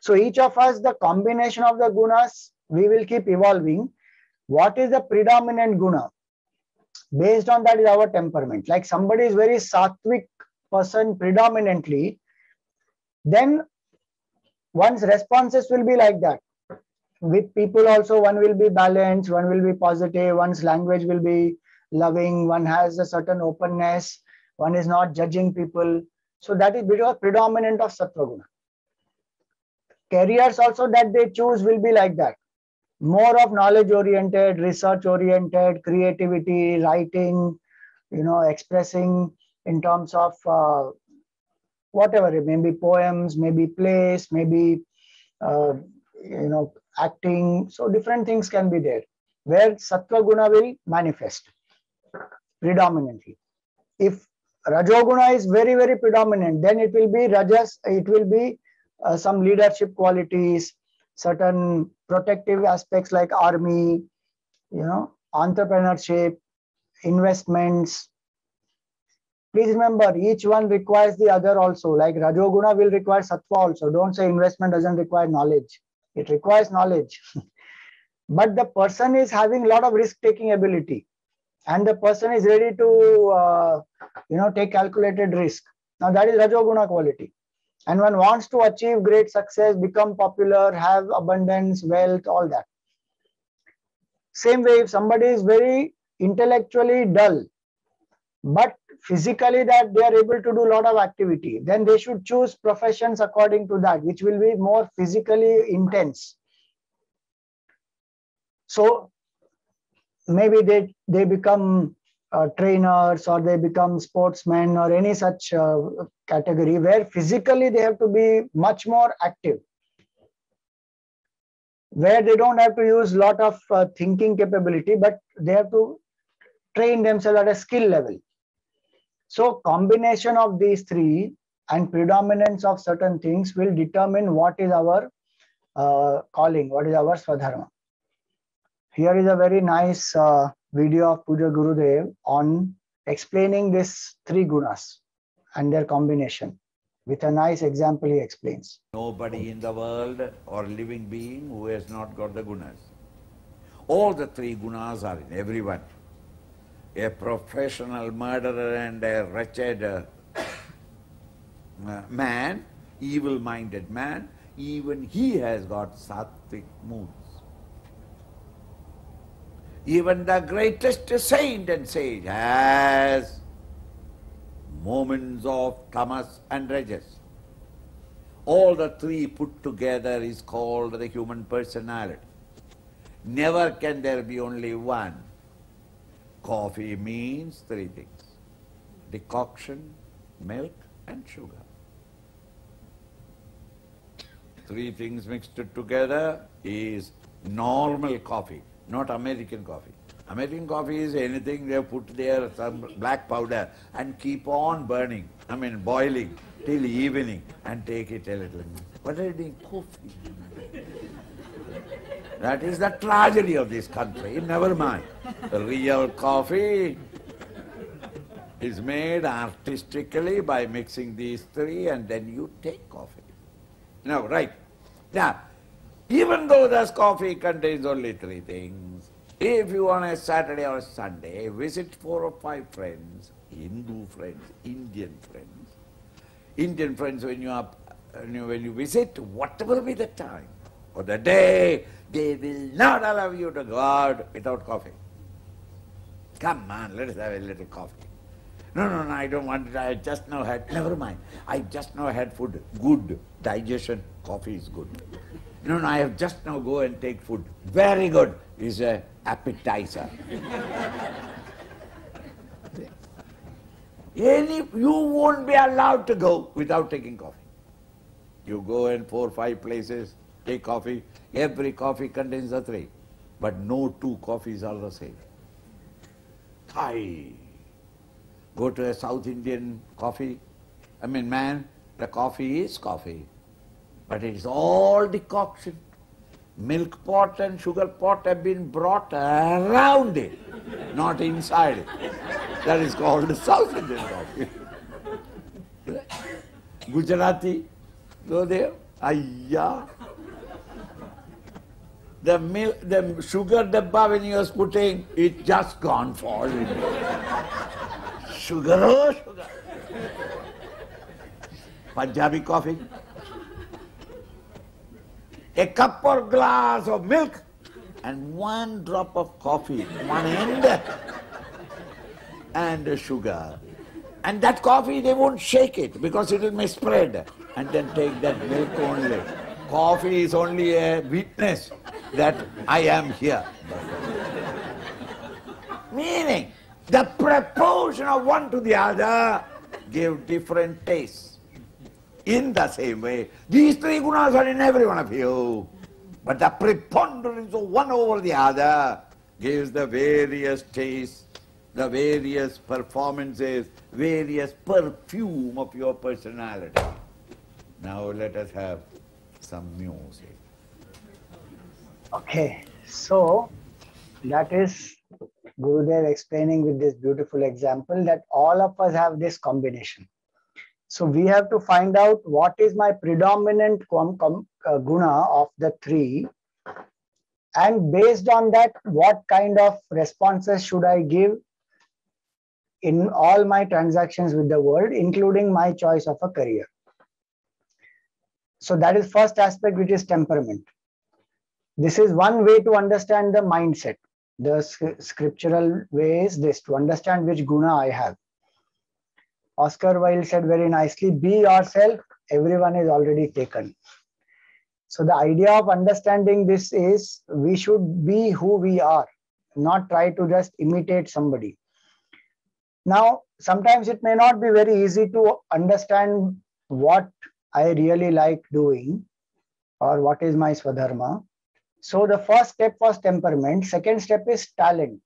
So each of us, the combination of the gunas, we will keep evolving. What is the predominant guna? Based on that is our temperament. Like somebody is very sattvic person predominantly, then one's responses will be like that. With people also, one will be balanced, one will be positive, one's language will be loving, one has a certain openness, one is not judging people. So that is because predominant of Sattva Guna. Careers also that they choose will be like that. More of knowledge oriented, research oriented, creativity, writing, expressing in terms of whatever, it may be poems, maybe plays, maybe acting. So different things can be there where Sattva Guna will manifest predominantly. If Rajoguna is very, very predominant, then it will be Rajas, it will be some leadership qualities, certain protective aspects like army, entrepreneurship, investments. Please remember, each one requires the other also. Like Rajoguna will require Sattva also. Don't say investment doesn't require knowledge. It requires knowledge. But the person is having a lot of risk-taking ability. and the person is ready to take calculated risk. Now that is Rajoguna quality. And one wants to achieve great success, become popular, have abundance, wealth, all that. Same way, if somebody is very intellectually dull, but physically that they are able to do a lot of activity, then they should choose professions according to that, which will be more physically intense. So maybe they become trainers, or they become sportsmen, or any such category where physically they have to be much more active, where they don't have to use a lot of thinking capability, but they have to train themselves at a skill level. So combination of these three and predominance of certain things will determine what is our calling, what is our Swadharma. Here is a very nice video of Puja Gurudev on explaining these three gunas and their combination. With a nice example, he explains. Nobody in the world or living being who has not got the gunas. All the three gunas are in everyone. A professional murderer and a wretched man, evil-minded man, even he has got sattvic moods. Even the greatest saint and sage has moments of tamas and rajas. All the three put together is called the human personality. Never can there be only one. Coffee means three things: decoction, milk, and sugar. Three things mixed together is normal coffee, not American coffee. American coffee is anything they put there, some black powder, and keep on burning, boiling till evening, and take it a little. What are you doing? Coffee. That is the tragedy of this country. Never mind. The real coffee is made artistically by mixing these three, and then you take coffee. Now, right. Now, even though this coffee contains only three things, if you on a Saturday or Sunday visit 4 or 5 friends, Hindu friends, Indian friends, when you visit, whatever be the time or the day, they will not allow you to go out without coffee. Come on, let us have a little coffee. No, I don't want it. I just now had, never mind. I just now had food. Good. Digestion, coffee is good. No, I have just now go and take food. Very good. Is a appetizer. You won't be allowed to go without taking coffee. You go in 4 or 5 places, take coffee. Every coffee contains the three, but no 2 coffees are the same. Go to a South Indian coffee. The coffee is coffee, but it is all decoction. Milk pot and sugar pot have been brought around it, not inside it. That is called the South Indian coffee. Gujarati, go there. Ayya. The sugar dabba when you was putting, it just gone for sugar, oh sugar. Punjabi coffee. A cup or glass of milk and 1 drop of coffee, one end, and sugar. And that coffee, they won't shake it because it will spread, and then take that milk only. Coffee is only a witness that I am here. Meaning, the proportion of one to the other give different tastes. In the same way, these three gunas are in every one of you, but the preponderance of one over the other gives the various tastes, the various performances, various perfume of your personality. Now let us have some music. Okay, so that is Gurudev explaining with this beautiful example that all of us have this combination. So we have to find out what is my predominant guna of the three, and based on that, what kind of responses should I give in all my transactions with the world, including my choice of a career. So that is first aspect, which is temperament. This is one way to understand the mindset. The scriptural way is this, to understand which guna I have. Oscar Wilde said very nicely, be yourself, everyone is already taken. So the idea of understanding this is we should be who we are, not try to just imitate somebody. Now, sometimes it may not be very easy to understand what I really like doing or what is my Swadharma. So the first step was temperament. Second step is talent.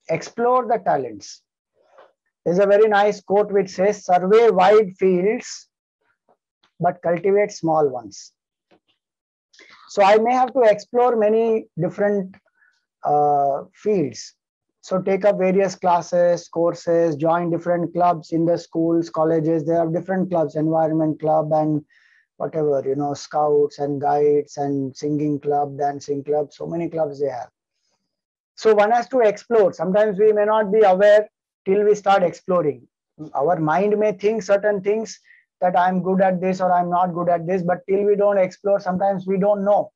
Explore the talents. There's a very nice quote which says, survey wide fields, but cultivate small ones. So I may have to explore many different fields. So take up various classes, courses, join different clubs in the schools, colleges. There are different clubs, environment club and whatever, scouts and guides and singing club, dancing club, so many clubs they have. So one has to explore. Sometimes we may not be aware till we start exploring. Our mind may think certain things that I'm good at this or I'm not good at this, but till we don't explore, sometimes we don't know.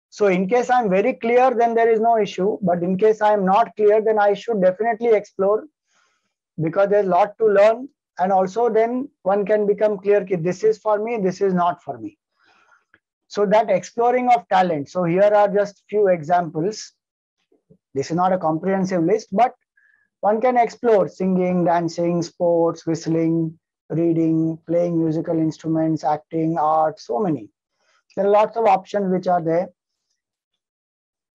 So in case I'm very clear, then there is no issue. But in case I'm not clear, then I should definitely explore, because there's a lot to learn. And also then one can become clear that this is for me, this is not for me. So that exploring of talent. So here are just few examples. This is not a comprehensive list, but one can explore singing, dancing, sports, whistling, reading, playing musical instruments, acting, art, so many. There are lots of options which are there.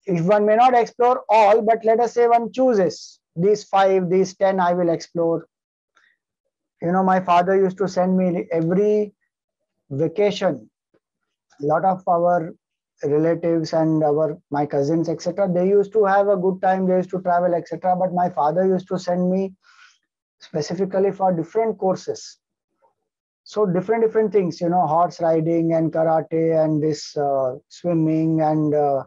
If one may not explore all, but let us say one chooses these 5, these 10, I will explore. My father used to send me every vacation. A lot of our relatives and my cousins, etc., they used to have a good time. They used to travel, etc. But my father used to send me specifically for different courses. So different things, horse riding and karate and this swimming and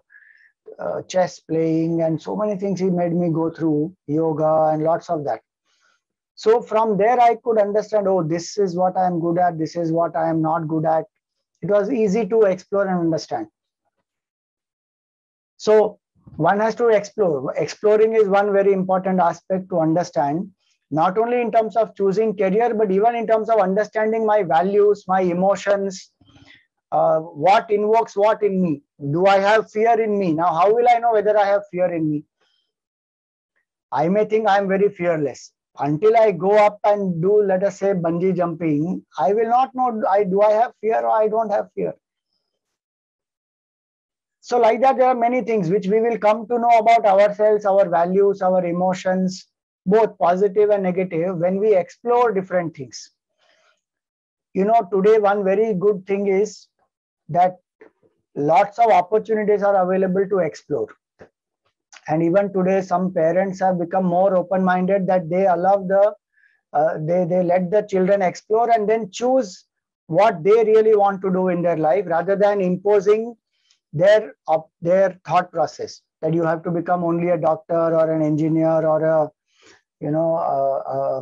chess playing and so many things he made me go through, yoga and lots of that. So from there I could understand, oh, this is what I am good at, this is what I am not good at. It was easy to explore and understand. So one has to explore. Exploring is one very important aspect to understand, not only in terms of choosing career, but even in terms of understanding my values, my emotions, what invokes what in me. Do I have fear in me? Now, how will I know whether I have fear in me? I may think I am very fearless. Until I go up and do, let us say, bungee jumping, I will not know, do I have fear or I don't have fear. So like that, there are many things which we will come to know about ourselves, our values, our emotions, both positive and negative, when we explore different things. Today one very good thing is that lots of opportunities are available to explore. And even today, some parents have become more open-minded, that they allow they let the children explore and then choose what they really want to do in their life, rather than imposing their thought process that you have to become only a doctor or an engineer or a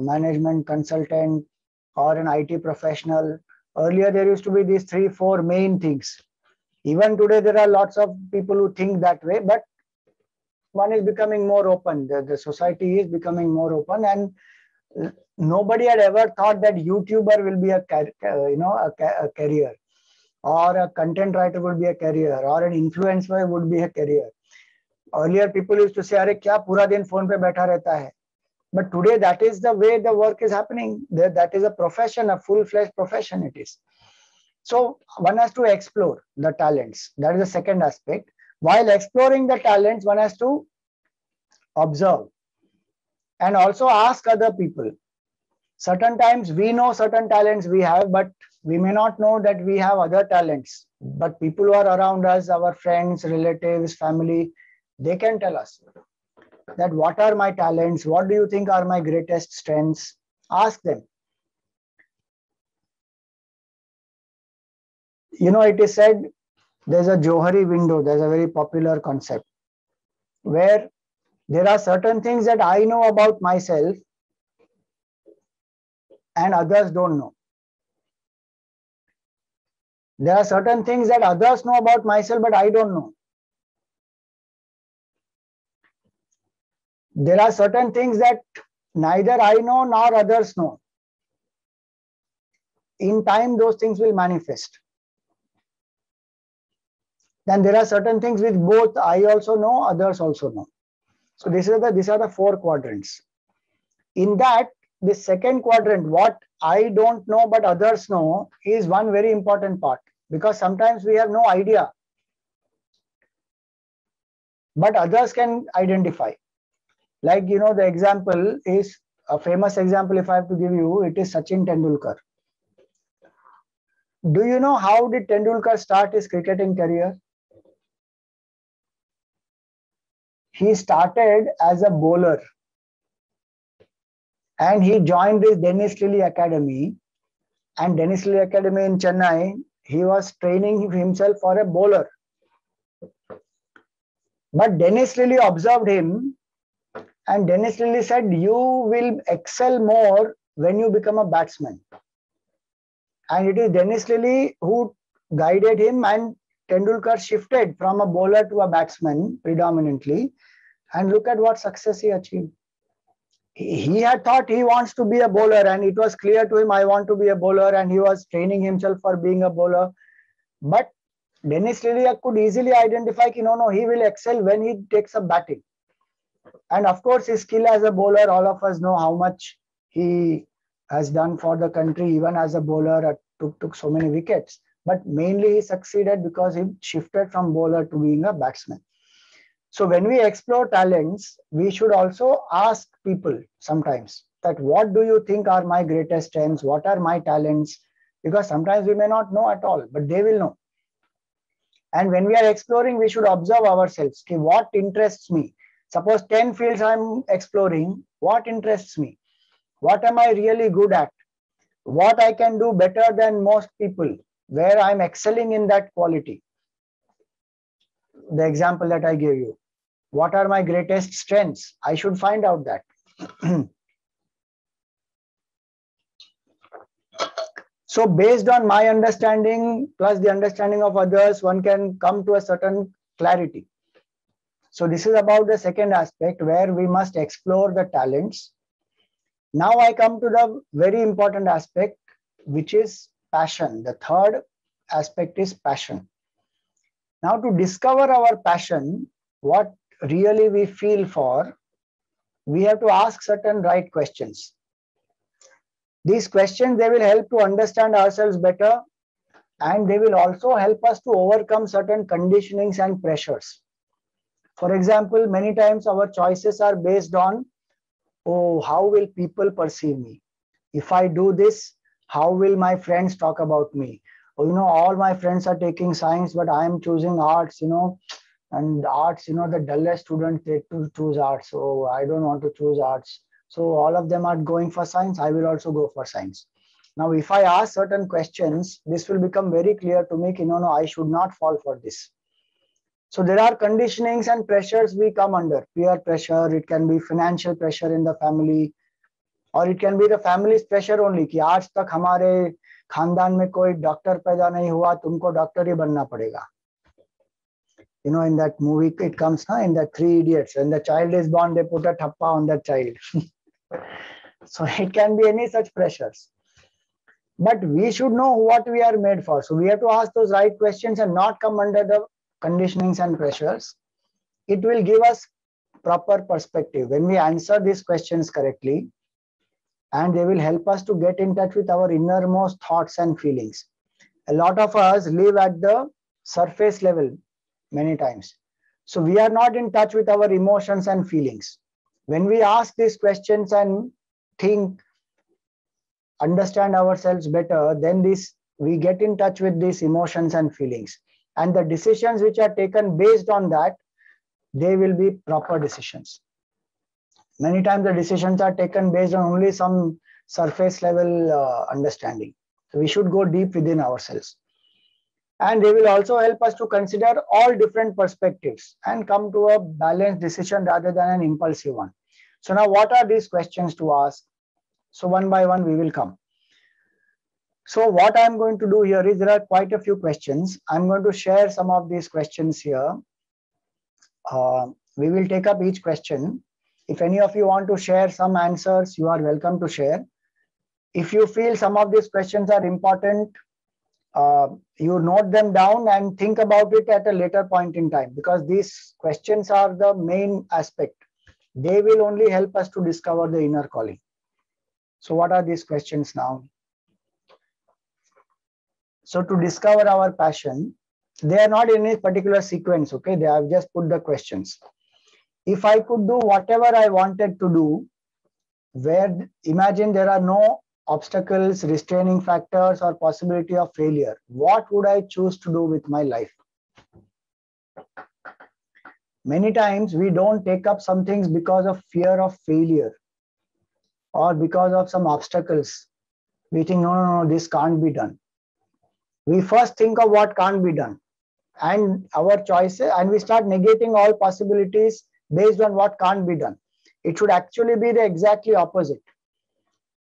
management consultant or an IT professional. Earlier, there used to be these 3-4 main things. Even today, there are lots of people who think that way, but one is becoming more open. The society is becoming more open, and nobody had ever thought that YouTuber will be a career, or a content writer would be a career, or an influencer would be a career. Earlier, people used to say, "Arey kya pura din phone pe baitha rehta hai?" But today, that is the way the work is happening. That is a profession, a full-fledged profession it is. So one has to explore the talents. That is the second aspect. While exploring the talents, one has to observe and also ask other people. Certain times we know certain talents we have, but we may not know that we have other talents. But people who are around us, our friends, relatives, family, they can tell us that what are my talents, what do you think are my greatest strengths? Ask them. It is said there's a Johari window, there's a very popular concept where There are certain things that I know about myself and others don't know. There are certain things that others know about myself, but I don't know. There are certain things that neither I know nor others know. In time, those things will manifest. Then there are certain things which both I also know, others also know. So these are the 4 quadrants. In that, the second quadrant, what I don't know but others know, is one very important part, because sometimes we have no idea, but others can identify. Like, the example is a famous example. If I have to give you, it is Sachin Tendulkar. Do you know how did Tendulkar start his cricketing career? He started as a bowler and he joined this Dennis Lilly Academy. And Dennis Lilly Academy in Chennai, he was training himself for a bowler. But Dennis Lilly observed him, and Dennis Lilly said, you will excel more when you become a batsman. And it is Dennis Lilly who guided him, and Tendulkar shifted from a bowler to a batsman predominantly. And look at what success he achieved. He had thought he wants to be a bowler, and it was clear to him, I want to be a bowler, and he was training himself for being a bowler. But Dennis Lilly could easily identify, no, he will excel when he takes up batting. And of course, his skill as a bowler, all of us know how much he has done for the country, even as a bowler, took so many wickets. But mainly he succeeded because he shifted from bowler to being a batsman. So when we explore talents, we should also ask people sometimes that what do you think are my greatest strengths? What are my talents? Because sometimes we may not know at all, but they will know. And when we are exploring, we should observe ourselves. Okay, what interests me? Suppose 10 fields I'm exploring, what interests me? What am I really good at? What I can do better than most people, where I'm excelling in that quality. The example that I gave you. What are my greatest strengths? I should find out that. So based on my understanding plus the understanding of others, one can come to a certain clarity. So this is about the second aspect where we must explore the talents. Now I come to the very important aspect, which is passion. The third aspect is passion. Now to discover our passion, what really we feel for, we have to ask certain right questions. These questions, they will help to understand ourselves better, and they will also help us to overcome certain conditionings and pressures. For example, many times our choices are based on, oh, how will people perceive me? If I do this, how will my friends talk about me? Oh, all my friends are taking science, but I am choosing arts, and arts, the dullest students, they choose arts. So I don't want to choose arts. So all of them are going for science. I will also go for science. Now, if I ask certain questions, this will become very clear to me, no, I should not fall for this. So there are conditionings and pressures we come under. Peer pressure, it can be financial pressure in the family, or it can be the family's pressure only, कि आज तक हमारे खानदान में कोई doctor पैदा नहीं हुआ, तुमको डॉक्टर ही बनना पड़ेगा. In that movie, it comes in the 3 Idiots. When the child is born, they put a thappa on that child. So it can be any such pressures. But we should know what we are made for. So we have to ask those right questions and not come under the conditionings and pressures. It will give us proper perspective when we answer these questions correctly, and they will help us to get in touch with our innermost thoughts and feelings. A lot of us live at the surface level many times. So we are not in touch with our emotions and feelings. When we ask these questions and think, understand ourselves better, then we get in touch with these emotions and feelings. And the decisions which are taken based on that, they will be proper decisions. Many times the decisions are taken based on only some surface level understanding. So we should go deep within ourselves. And they will also help us to consider all different perspectives and come to a balanced decision rather than an impulsive one. So now what are these questions to ask? So one by one we will come. So what I'm going to do here is there are quite a few questions. I'm going to share some of these questions here. We will take up each question. If any of you want to share some answers, you are welcome to share. If you feel some of these questions are important, you note them down and think about it at a later point in time, because these questions are the main aspect. They will only help us to discover the inner calling. So what are these questions now? So to discover our passion, they are not in any particular sequence, okay? They have just put the questions. If I could do whatever I wanted to do, where imagine there are no obstacles, restraining factors, or possibility of failure, what would I choose to do with my life? Many times we don't take up some things because of fear of failure or because of some obstacles. We think, no, this can't be done. We first think of what can't be done and our choices, and we start negating all possibilities based on what can't be done. It should actually be the exactly opposite.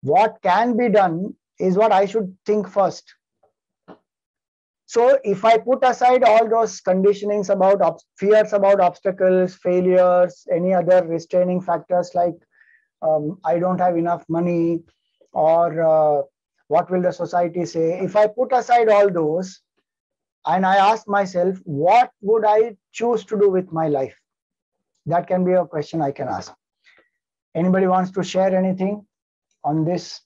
What can be done is what I should think first. So if I put aside all those conditionings about fears about obstacles, failures, any other restraining factors like I don't have enough money, or what will the society say? If I put aside all those and I ask myself, what would I choose to do with my life? That can be a question I can ask. Anybody wants to share anything on this?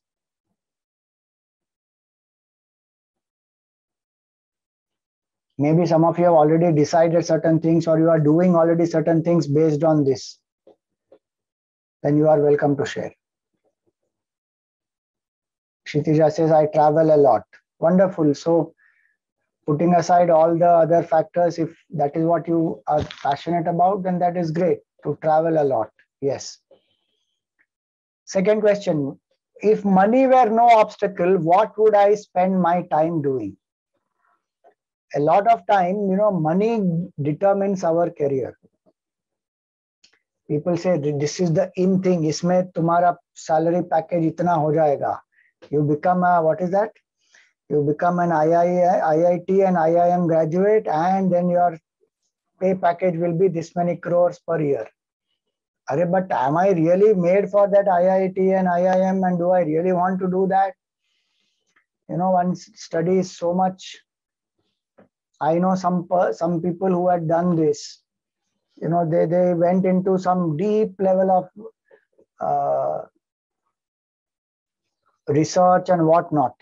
Maybe some of you have already decided certain things, or you are doing already certain things based on this. Then you are welcome to share. Kshitija says, I travel a lot. Wonderful. So putting aside all the other factors, if that is what you are passionate about, then that is great, to travel a lot. Yes. Second question, if money were no obstacle, what would I spend my time doing? A lot of time, money determines our career. People say this is the in thing. Isme tumhara salary package itna ho jayega. You become a, what is that? You become an IIT and IIM graduate, and then your pay package will be this many crores per year. But am I really made for that IIT and IIM, and do I really want to do that? One studies so much. I know some people who had done this. They went into some deep level of research and whatnot.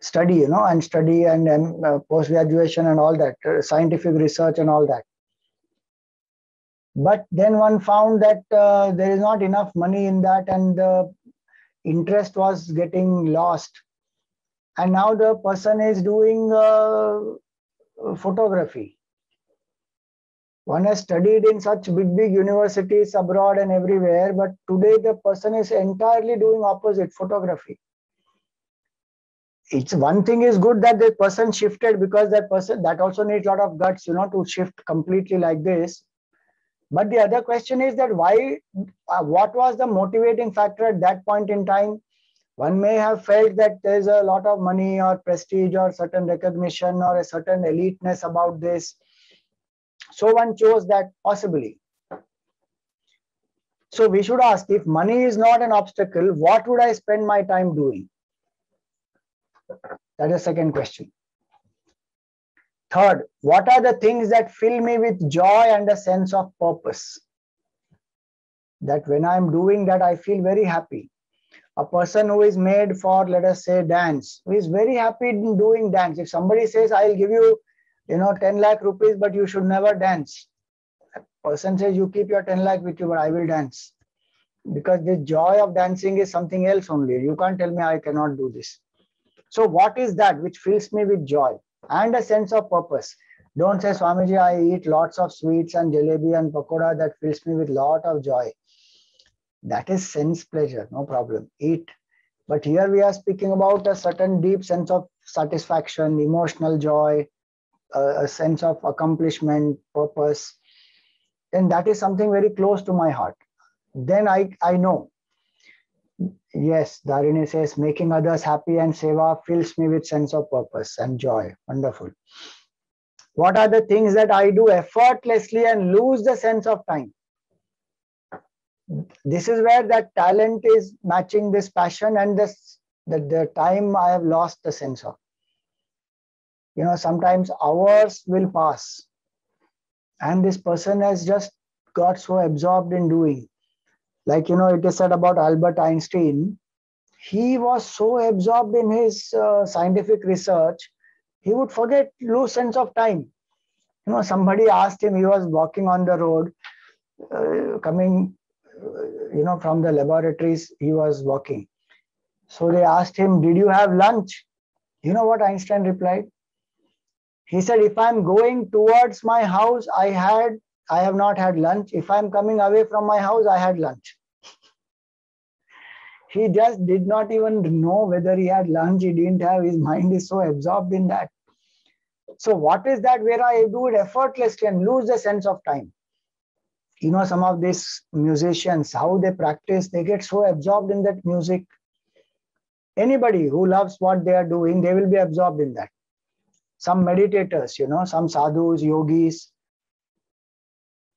Study, and post-graduation and all that, scientific research and all that. But then one found that there is not enough money in that, and the interest was getting lost. And now the person is doing photography. One has studied in such big universities abroad and everywhere, but today the person is entirely doing opposite, photography. It's one thing is good that the person shifted, because that also needs a lot of guts, to shift completely like this. But the other question is that why, what was the motivating factor at that point in time? One may have felt that there's a lot of money or prestige or certain recognition or a certain eliteness about this. So one chose that, possibly. So we should ask, if money is not an obstacle, what would I spend my time doing? That is the second question. Third, what are the things that fill me with joy and a sense of purpose? That when I'm doing that, I feel very happy. A person who is made for, let us say, dance, who is very happy in doing dance. If somebody says, I'll give you, 10 lakh rupees, but you should never dance. A person says, you keep your 10 lakh with you, but I will dance. Because the joy of dancing is something else only. You can't tell me I cannot do this. So what is that which fills me with joy and a sense of purpose? Don't say, Swamiji, I eat lots of sweets and jalebi and pakoda, that fills me with lot of joy. That is sense pleasure, no problem. Eat. But here we are speaking about a certain deep sense of satisfaction, emotional joy, a sense of accomplishment, purpose, then that is something very close to my heart. Then I know. Yes, Dharini says, making others happy and seva fills me with sense of purpose and joy. Wonderful. What are the things that I do effortlessly and lose the sense of time? This is where that talent is matching this passion, and the time I have lost the sense of. Sometimes hours will pass and this person has just got so absorbed in doing. Like, it is said about Albert Einstein, he was so absorbed in his scientific research, he would lose sense of time. Somebody asked him, he was walking on the road, coming, from the laboratories, he was walking. So they asked him, did you have lunch? You know what Einstein replied? He said, if I'm going towards my house, I have not had lunch. If I'm coming away from my house, I had lunch. He just did not even know whether he had lunch. He didn't have, his mind is so absorbed in that. So what is that where I do it effortlessly and lose the sense of time? Some of these musicians, how they practice, they get so absorbed in that music. Anybody who loves what they are doing, they will be absorbed in that. Some meditators, some sadhus, yogis,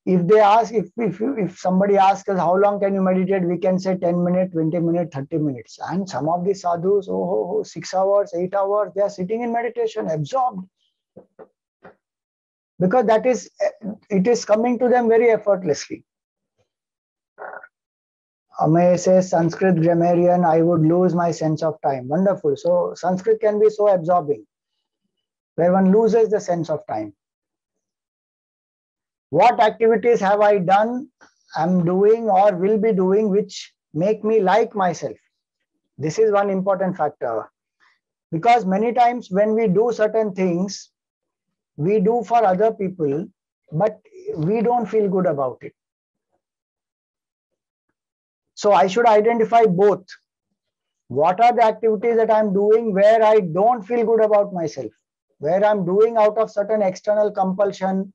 if they ask, if somebody asks us, how long can you meditate? We can say 10 minutes, 20 minutes, 30 minutes. And some of these sadhus, 6 hours, 8 hours, they are sitting in meditation, absorbed. Because it is coming to them very effortlessly. Amay says, Sanskrit grammarian, I would lose my sense of time. Wonderful. So Sanskrit can be so absorbing, where one loses the sense of time. What activities have I done, am doing or will be doing which make me like myself? This is one important factor. Because many times when we do certain things, we do for other people, but we don't feel good about it. So I should identify both. What are the activities that I'm doing where I don't feel good about myself, where I'm doing out of certain external compulsion,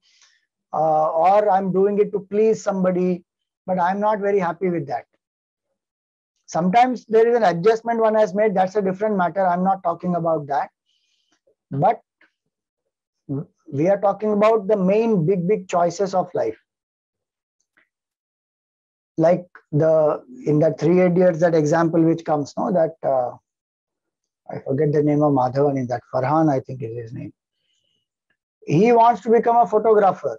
or I'm doing it to please somebody, but I'm not very happy with that. Sometimes there is an adjustment one has made, that's a different matter. I'm not talking about that. But we are talking about the main big choices of life. Like in the 3 Idiots, that example which comes, that I forget the name of Madhavan in that, Farhan, I think is his name. He wants to become a photographer,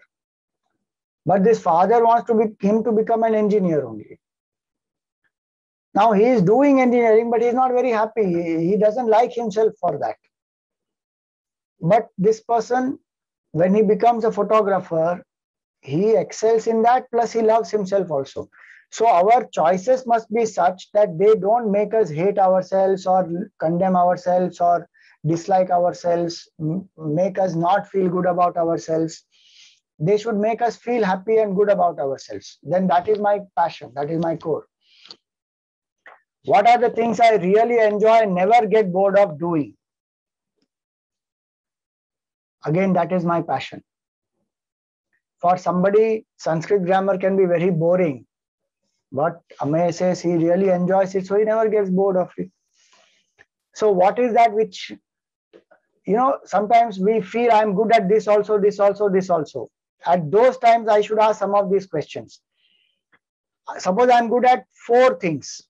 but this father wants him to become an engineer only. Now he is doing engineering, but he is not very happy. He doesn't like himself for that. But this person, when he becomes a photographer, he excels in that, plus he loves himself also. So our choices must be such that they don't make us hate ourselves or condemn ourselves or dislike ourselves, make us not feel good about ourselves. They should make us feel happy and good about ourselves. Then that is my passion, that is my core. What are the things I really enjoy and never get bored of doing? Again, that is my passion. For somebody, Sanskrit grammar can be very boring. But Amay says he really enjoys it, so he never gets bored of it. So what is that which, sometimes we feel I'm good at this also, this also, this also. At those times, I should ask some of these questions. Suppose I'm good at 4 things.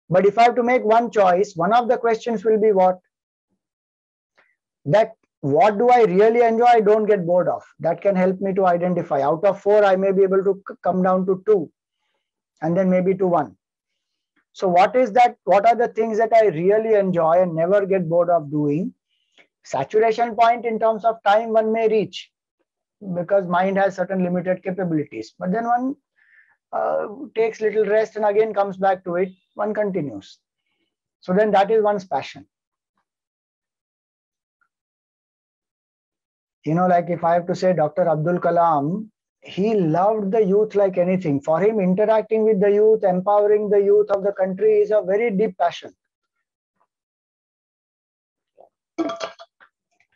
But if I have to make one choice, one of the questions will be what? That what do I really enjoy, I don't get bored of. That can help me to identify. Out of 4, I may be able to come down to 2. And then maybe to 1. So what is that? What are the things that I really enjoy and never get bored of doing? Saturation point in terms of time one may reach, because mind has certain limited capabilities. But then one takes little rest and again comes back to it, one continues. So then that is one's passion. Like if I have to say Dr. Abdul Kalam, he loved the youth like anything. For him, interacting with the youth, empowering the youth of the country is a very deep passion.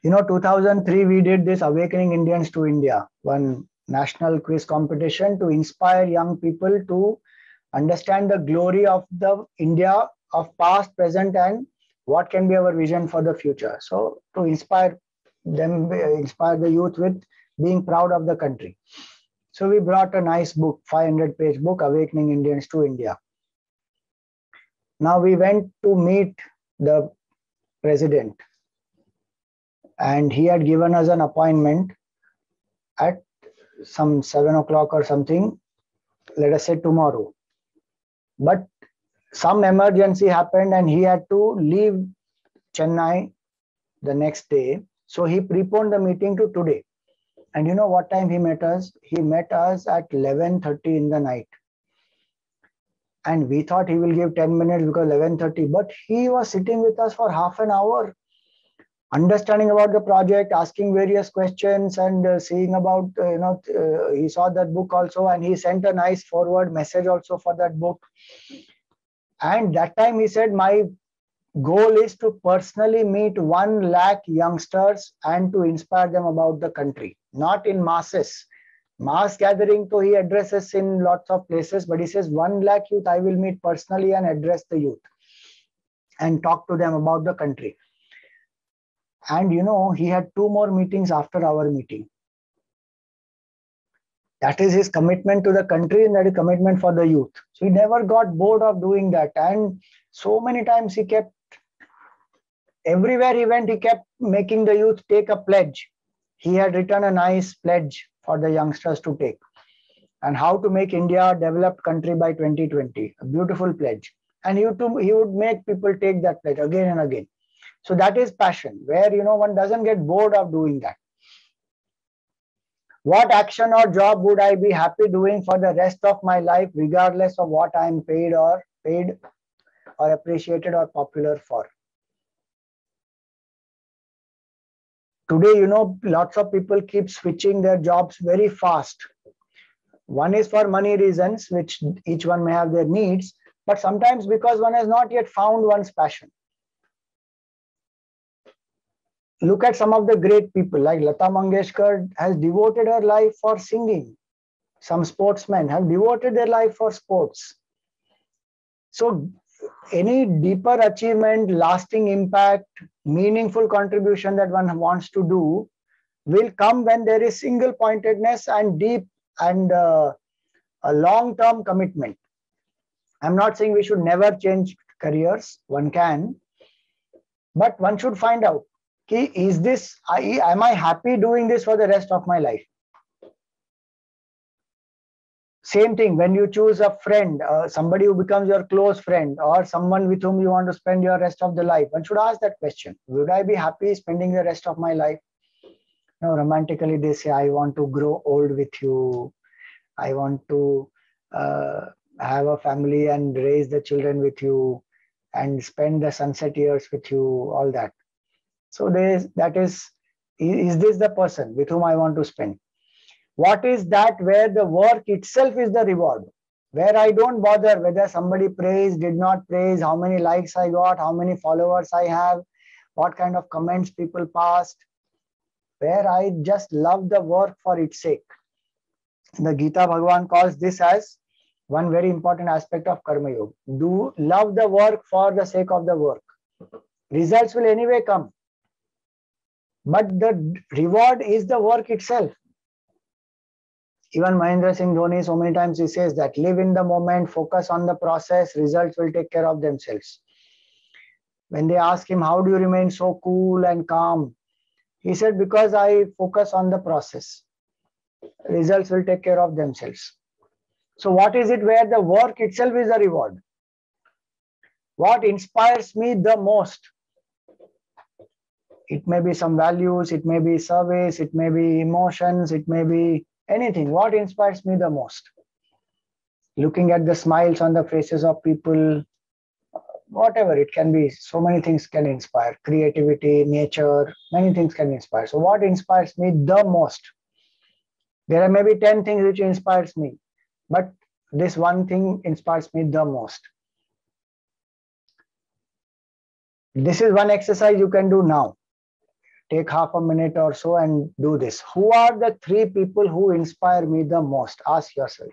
You know, 2003, we did this Awakening Indians to India, one national quiz competition to inspire young people to understand the glory of the India of past, present, and what can be our vision for the future. So to inspire them, inspire the youth with being proud of the country. So we brought a nice book, 500-page book, Awakening Indians to India. Now we went to meet the president, and he had given us an appointment at some 7 o'clock or something, let us say tomorrow. But some emergency happened and he had to leave Chennai the next day. So he preponed the meeting to today. And you know what time he met us? He met us at 11:30 in the night. And we thought he will give 10 minutes because 11:30, but he was sitting with us for half an hour, understanding about the project, asking various questions, and seeing about, he saw that book also, and he sent a nice forward message also for that book. And that time he said, my goal is to personally meet 1 lakh youngsters and to inspire them about the country, not in masses. Mass gathering, so he addresses in lots of places, but he says 1 lakh youth I will meet personally and address the youth and talk to them about the country. And you know, he had 2 more meetings after our meeting. That is his commitment to the country, and that is commitment for the youth. So he never got bored of doing that. And so many times he kept, everywhere he went, he kept making the youth take a pledge. He had written a nice pledge for the youngsters to take, and how to make India a developed country by 2020. A beautiful pledge. And he would make people take that pledge again and again. So that is passion, where, you know, one doesn't get bored of doing that. What action or job would I be happy doing for the rest of my life, regardless of what I am paid or appreciated or popular for? Today, you know, lots of people keep switching their jobs very fast. One is for money reasons, which each one may have their needs, but sometimes because one has not yet found one's passion. Look at some of the great people, like Lata Mangeshkar has devoted her life for singing. Some sportsmen have devoted their life for sports. So any deeper achievement, lasting impact, meaningful contribution that one wants to do will come when there is single pointedness and deep and a long-term commitment. I'm not saying we should never change careers, one can, but one should find out, am I happy doing this for the rest of my life? Same thing when you choose a friend, somebody who becomes your close friend, or someone with whom you want to spend your rest of the life. One should ask that question. Would I be happy spending the rest of my life? You know, romantically they say, I want to grow old with you. I want to have a family and raise the children with you and spend the sunset years with you, all that. So is this the person with whom I want to spend? What is that where the work itself is the reward? Where I don't bother whether somebody praised, did not praise, how many likes I got, how many followers I have, what kind of comments people passed. Where I just love the work for its sake. The Gita Bhagavan calls this as one very important aspect of Karma Yoga. Do love the work for the sake of the work. Results will anyway come. But the reward is the work itself. Even Mahendra Singh Dhoni, so many times he says that, live in the moment, focus on the process, results will take care of themselves. When they ask him, how do you remain so cool and calm? He said, because I focus on the process. Results will take care of themselves. So what is it where the work itself is the reward? What inspires me the most? It may be some values, it may be service, it may be emotions, it may be anything. What inspires me the most? Looking at the smiles on the faces of people, whatever it can be, so many things can inspire. Creativity, nature, many things can inspire. So what inspires me the most? There are maybe 10 things which inspires me, but this one thing inspires me the most. This is one exercise you can do now. take half a minute or so and do this. Who are the 3 people who inspire me the most? Ask yourself.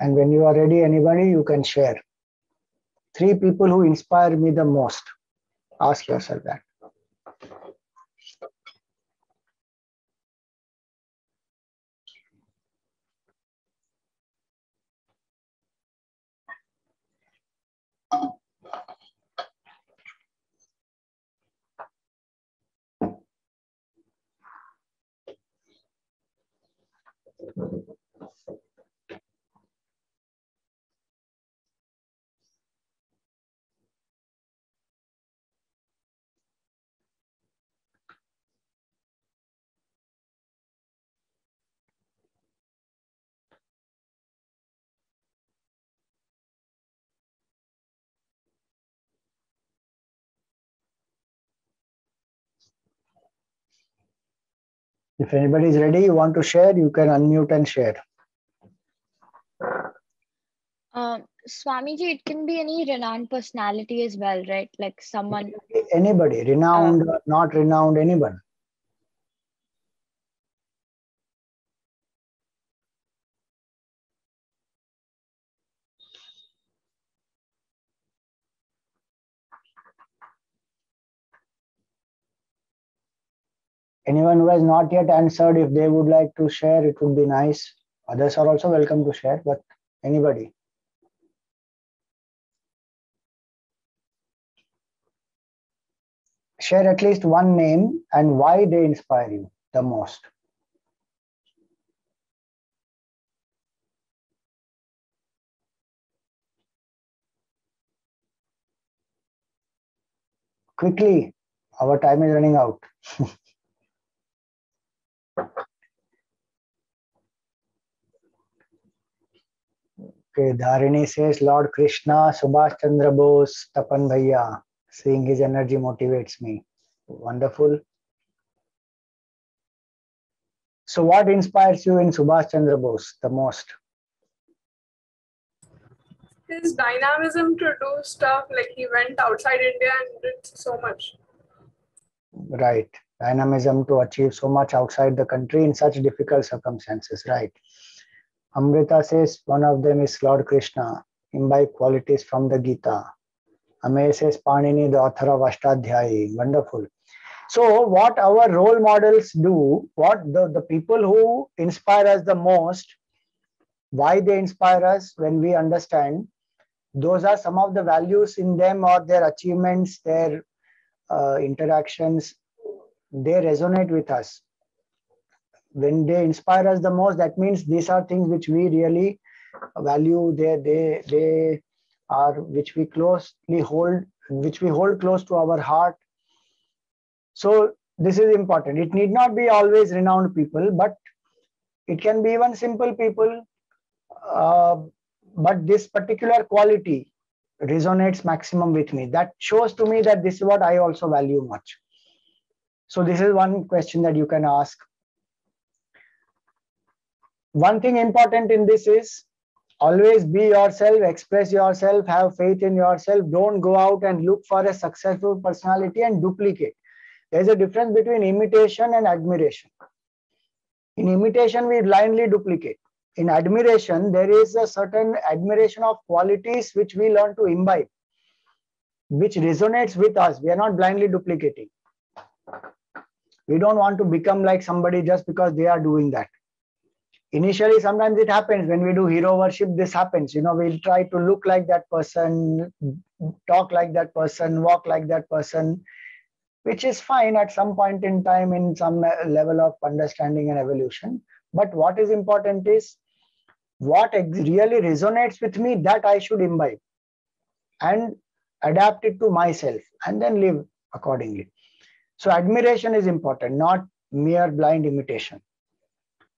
And when you are ready, anybody, you can share. 3 people who inspire me the most. Ask yourself that. If anybody is ready, you want to share, you can unmute and share. Swamiji, it can be any renowned personality as well, right? Like someone. Anybody, renowned, not renowned, anyone. Anyone who has not yet answered, if they would like to share, it would be nice. Others are also welcome to share, but anybody. Share at least one name and why they inspire you the most. Quickly, our time is running out. Okay, Dharini says, Lord Krishna, Subhash Chandra Bose, Tapan Bhaiya. Seeing his energy motivates me. Wonderful. So what inspires you in Subhash Chandra Bose the most? His dynamism to do stuff, like he went outside India and did so much. Right. Dynamism to achieve so much outside the country in such difficult circumstances. Right. Amrita says one of them is Lord Krishna, imbibe qualities from the Gita. Amey says Panini, the author of Ashtadhyayi. Wonderful. So what our role models do, what the people who inspire us the most, why they inspire us, when we understand, those are some of the values in them or their achievements, their interactions, they resonate with us. When they inspire us the most, that means these are things which we really value. They are which we hold close to our heart. So this is important. It need not be always renowned people, but it can be even simple people. But this particular quality resonates maximum with me. That shows to me that this is what I also value much. So this is one question that you can ask. One thing important in this is always be yourself, express yourself, have faith in yourself. Don't go out and look for a successful personality and duplicate. There's a difference between imitation and admiration. In imitation, we blindly duplicate. In admiration, there is a certain admiration of qualities which we learn to imbibe, which resonates with us. We are not blindly duplicating. We don't want to become like somebody just because they are doing that. Initially, sometimes it happens when we do hero worship, this happens. We'll try to look like that person, talk like that person, walk like that person, which is fine at some point in time in some level of understanding and evolution. But what is important is what really resonates with me, that I should imbibe and adapt it to myself and then live accordingly. So admiration is important, not mere blind imitation.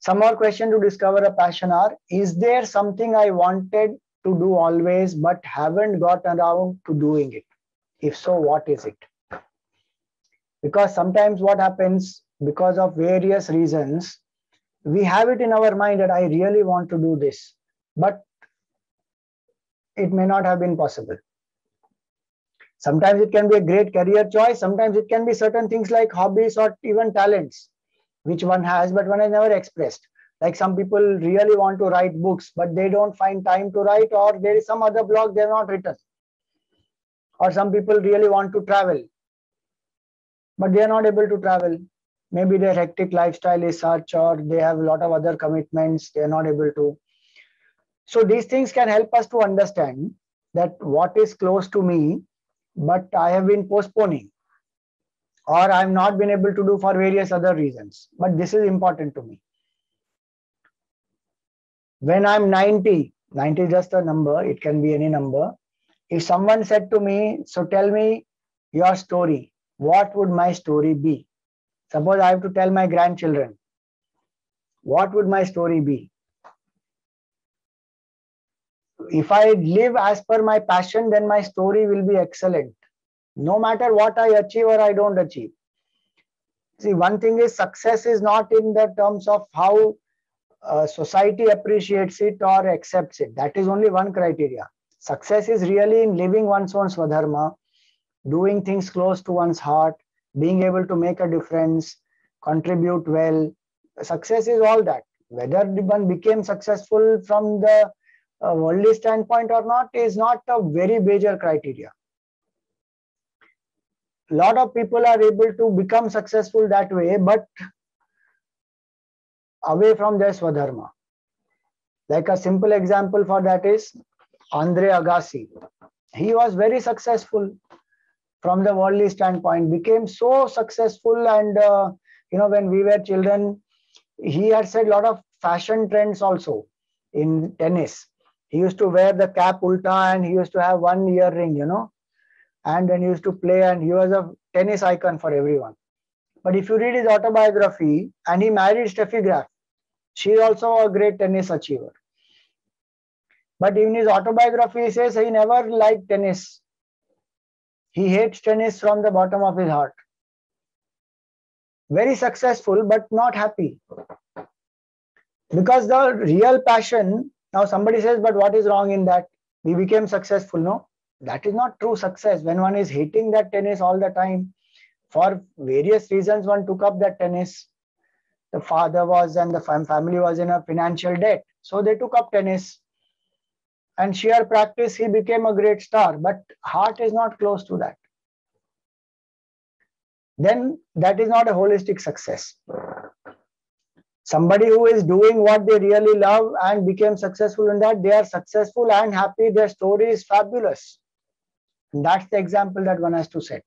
Some more questions to discover a passion are, is there something I wanted to do always but haven't got around to doing it? If so, what is it? Because sometimes what happens, because of various reasons, we have it in our mind that I really want to do this, but it may not have been possible. Sometimes it can be a great career choice. Sometimes it can be certain things like hobbies or even talents, which one has, but one has never expressed. Like some people really want to write books, but they don't find time to write, or there is some other blog they have not written. Or some people really want to travel, but they are not able to travel. Maybe their hectic lifestyle is such, or they have a lot of other commitments, they are not able to. So these things can help us to understand that what is close to me, but I have been postponing, or I have not been able to do for various other reasons. But this is important to me. When I'm 90, 90 is just a number, it can be any number. If someone said to me, so tell me your story, what would my story be? Suppose I have to tell my grandchildren, what would my story be? If I live as per my passion, then my story will be excellent, no matter what I achieve or I don't achieve. See, one thing is success is not in the terms of how society appreciates it or accepts it. That is only one criteria. Success is really in living one's own Swadharma, doing things close to one's heart, being able to make a difference, contribute well. Success is all that. Whether one became successful from the worldly standpoint or not is not a very major criteria. A lot of people are able to become successful that way, but away from their Swadharma. Like a simple example for that is Andre Agassi. He was very successful from the worldly standpoint, became so successful, and when we were children, he had set a lot of fashion trends also in tennis. He used to wear the cap ulta and he used to have one earring, and then he used to play, and he was a tennis icon for everyone. But if you read his autobiography, and he married Steffi Graf, she is also a great tennis achiever. But in his autobiography, he says he never liked tennis. He hates tennis from the bottom of his heart. Very successful, but not happy. Because the real passion, now somebody says, but what is wrong in that? We became successful. No, that is not true success. When one is hating that tennis all the time, for various reasons, one took up that tennis. The father was and the family was in a financial debt. So they took up tennis. And sheer practice, he became a great star. But heart is not close to that. Then that is not a holistic success. Somebody who is doing what they really love and became successful in that, they are successful and happy. Their story is fabulous. And that's the example that one has to set.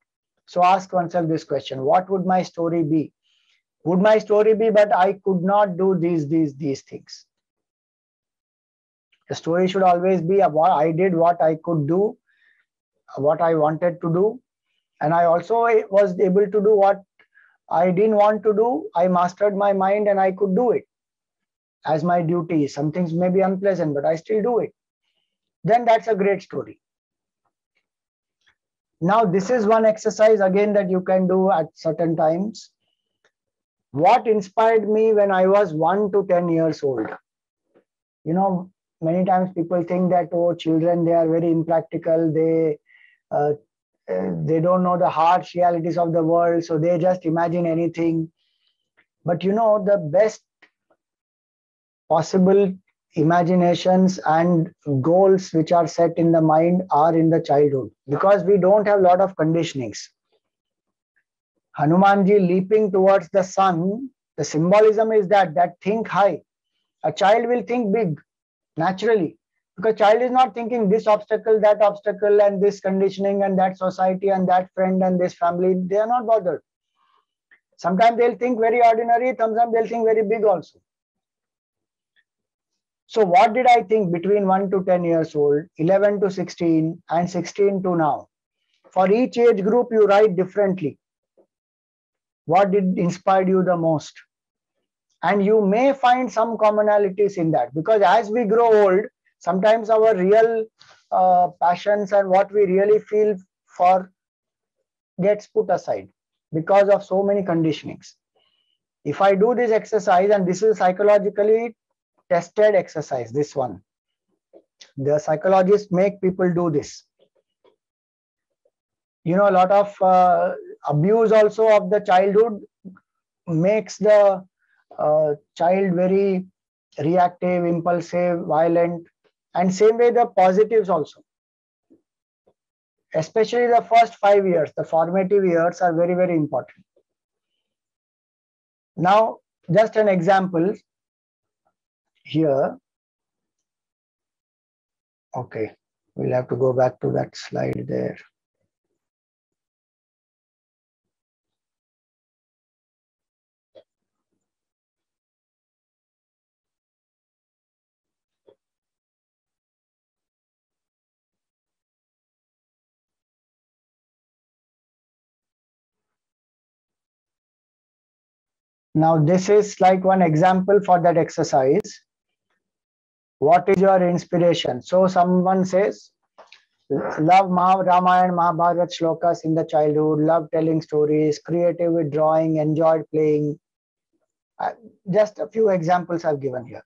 So ask oneself this question: what would my story be? Would my story be, but I could not do these things? The story should always be about I did what I could do, what I wanted to do, and I also was able to do what I didn't want to do. I mastered my mind and I could do it as my duty. Some things may be unpleasant, but I still do it. Then that's a great story. Now, this is one exercise again that you can do at certain times. What inspired me when I was 1 to 10 years old? Many times people think that, oh, children, they are very impractical. They don't know the harsh realities of the world, so they just imagine anything. But the best possible imaginations and goals which are set in the mind are in the childhood, because we don't have a lot of conditionings. Hanumanji leaping towards the sun, the symbolism is that think high. A child will think big naturally, because child is not thinking this obstacle, that obstacle, and this conditioning, and that society, and that friend, and this family. They are not bothered. Sometimes they'll think very ordinary, sometimes they'll think very big also. So what did I think between 1 to 10 years old, 11 to 16, and 16 to now? For each age group, you write differently. What did inspire you the most? And you may find some commonalities in that, because as we grow old, sometimes our real passions and what we really feel for gets put aside because of so many conditionings. If I do this exercise, and this is psychologically tested exercise, this one, the psychologists make people do this. a lot of abuse also of the childhood makes the child very reactive, impulsive, violent, and same way the positives also. Especially the first 5 years, the formative years are very, very important. Now, just an example here. Okay, we'll have to go back to that slide there. Now, this is like one example for that exercise. What is your inspiration? So someone says, love Ramayana, Mahabharata shlokas in the childhood, love telling stories, creative with drawing, enjoyed playing. Just a few examples I've given here.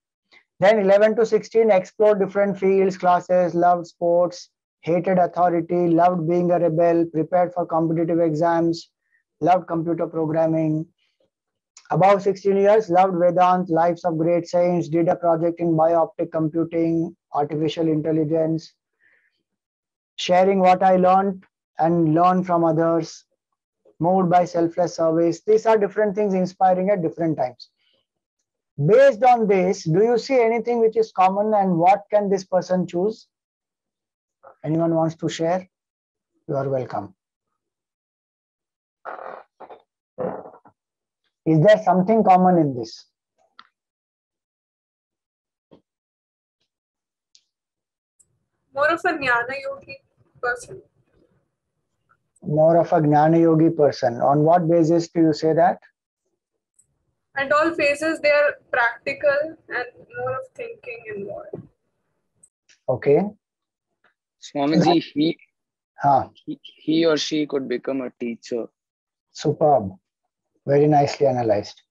Then 11 to 16, explored different fields, classes, loved sports, hated authority, loved being a rebel, prepared for competitive exams, loved computer programming. Above 16 years, loved Vedant, lives of great saints, did a project in biooptic computing, artificial intelligence, sharing what I learned and learn from others, moved by selfless service. These are different things inspiring at different times. Based on this, do you see anything which is common, and what can this person choose? Anyone wants to share? You are welcome. Is there something common in this? More of a Jnana Yogi person. More of a Jnana Yogi person. On what basis do you say that? At all phases, they are practical and more of thinking involved. Okay. Swamiji, he or she could become a teacher. Superb. Very nicely analyzed.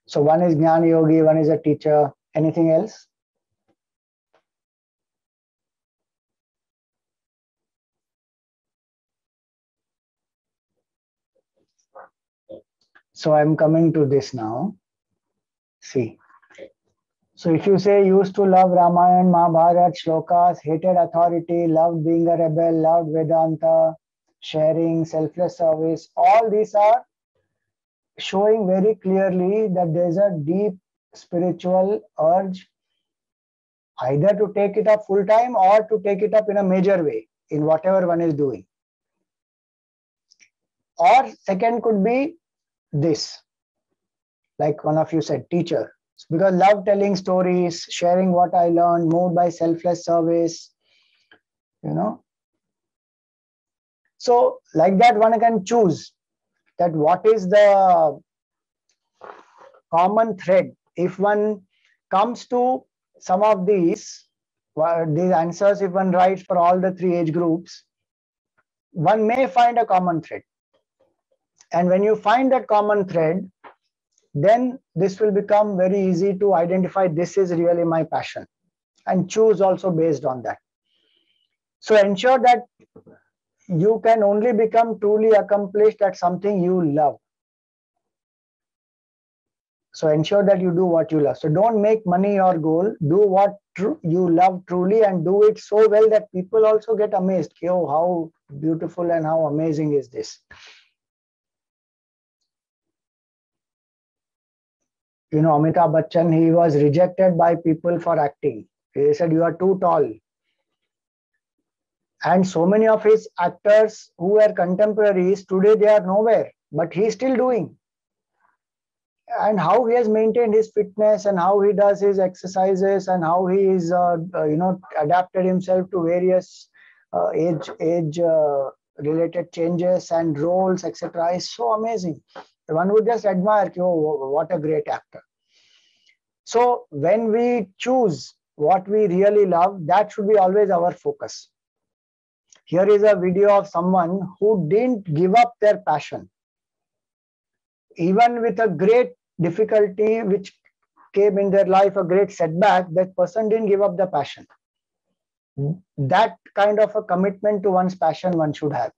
So one is Jnana Yogi, one is a teacher. Anything else? So I'm coming to this now. See. So if you say used to love Ramayana, Mahabharata, shlokas, hated authority, loved being a rebel, loved Vedanta, sharing, selfless service, all these are showing very clearly that there's a deep spiritual urge either to take it up full time or to take it up in a major way in whatever one is doing. Or second could be this, like one of you said, teacher. Because love telling stories, sharing what I learned, moved by selfless service, So like that one can choose that what is the common thread. If one comes to some of these answers, if one writes for all the 3 age groups, one may find a common thread. And when you find that common thread, then this will become very easy to identify this is really my passion and choose also based on that. So ensure that you can only become truly accomplished at something you love. So ensure that you do what you love. So don't make money your goal. Do what you love truly and do it so well that people also get amazed. Oh, how beautiful and how amazing is this. Amitabh Bachchan, he was rejected by people for acting. They said, you are too tall. And so many of his actors who were contemporaries, today they are nowhere, but he is still doing. And how he has maintained his fitness and how he does his exercises and how he is, adapted himself to various age related changes and roles, etc. is so amazing. One would just admire, oh, what a great actor. So when we choose what we really love, that should be always our focus. Here is a video of someone who didn't give up their passion. Even with a great difficulty which came in their life, a great setback, that person didn't give up the passion. That kind of a commitment to one's passion one should have.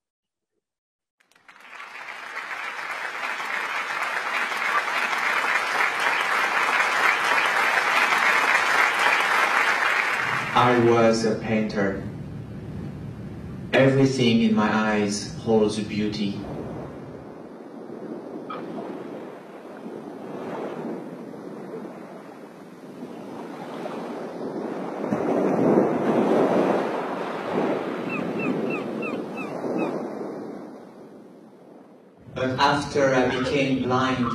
I was a painter. Everything in my eyes holds beauty. But after I became blind,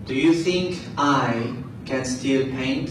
do you think I can still paint?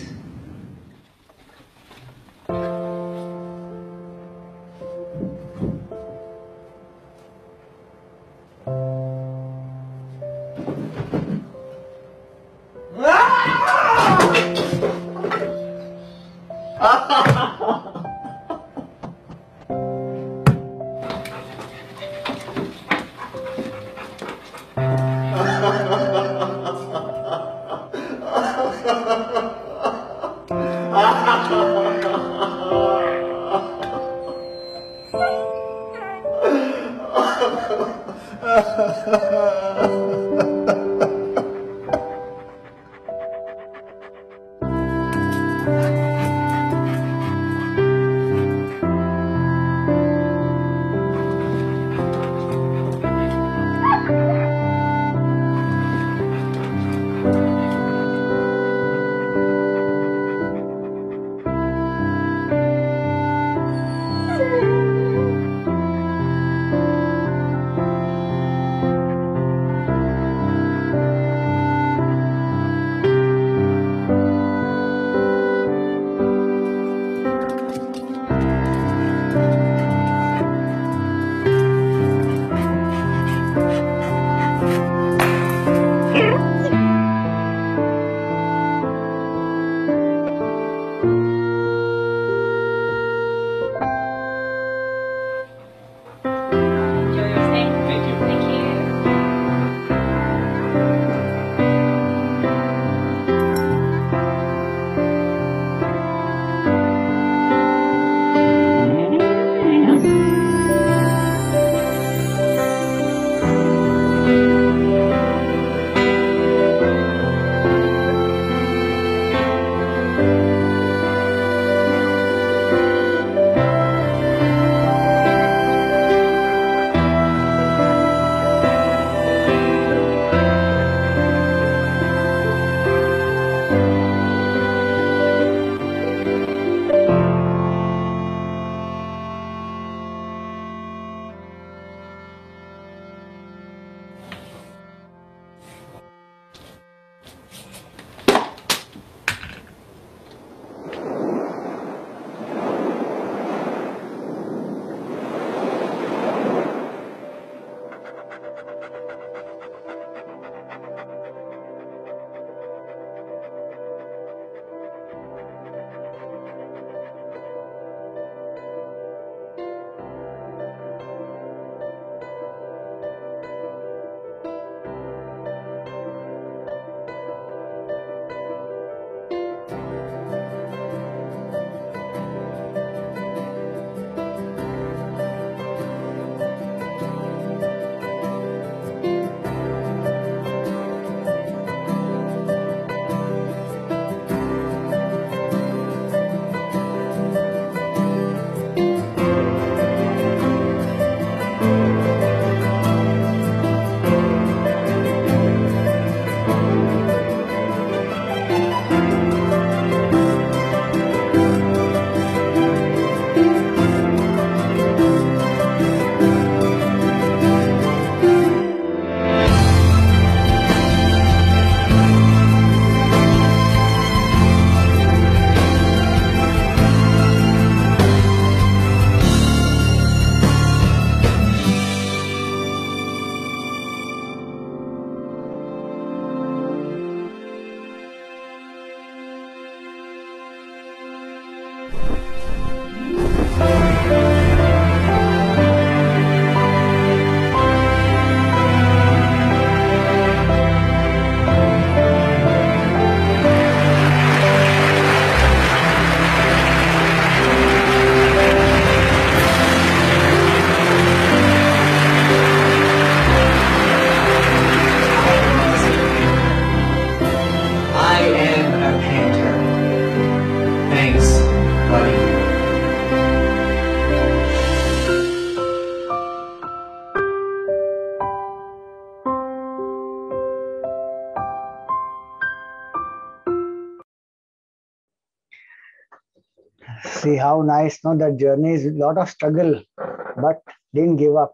See how nice, no? That journey is a lot of struggle, but didn't give up.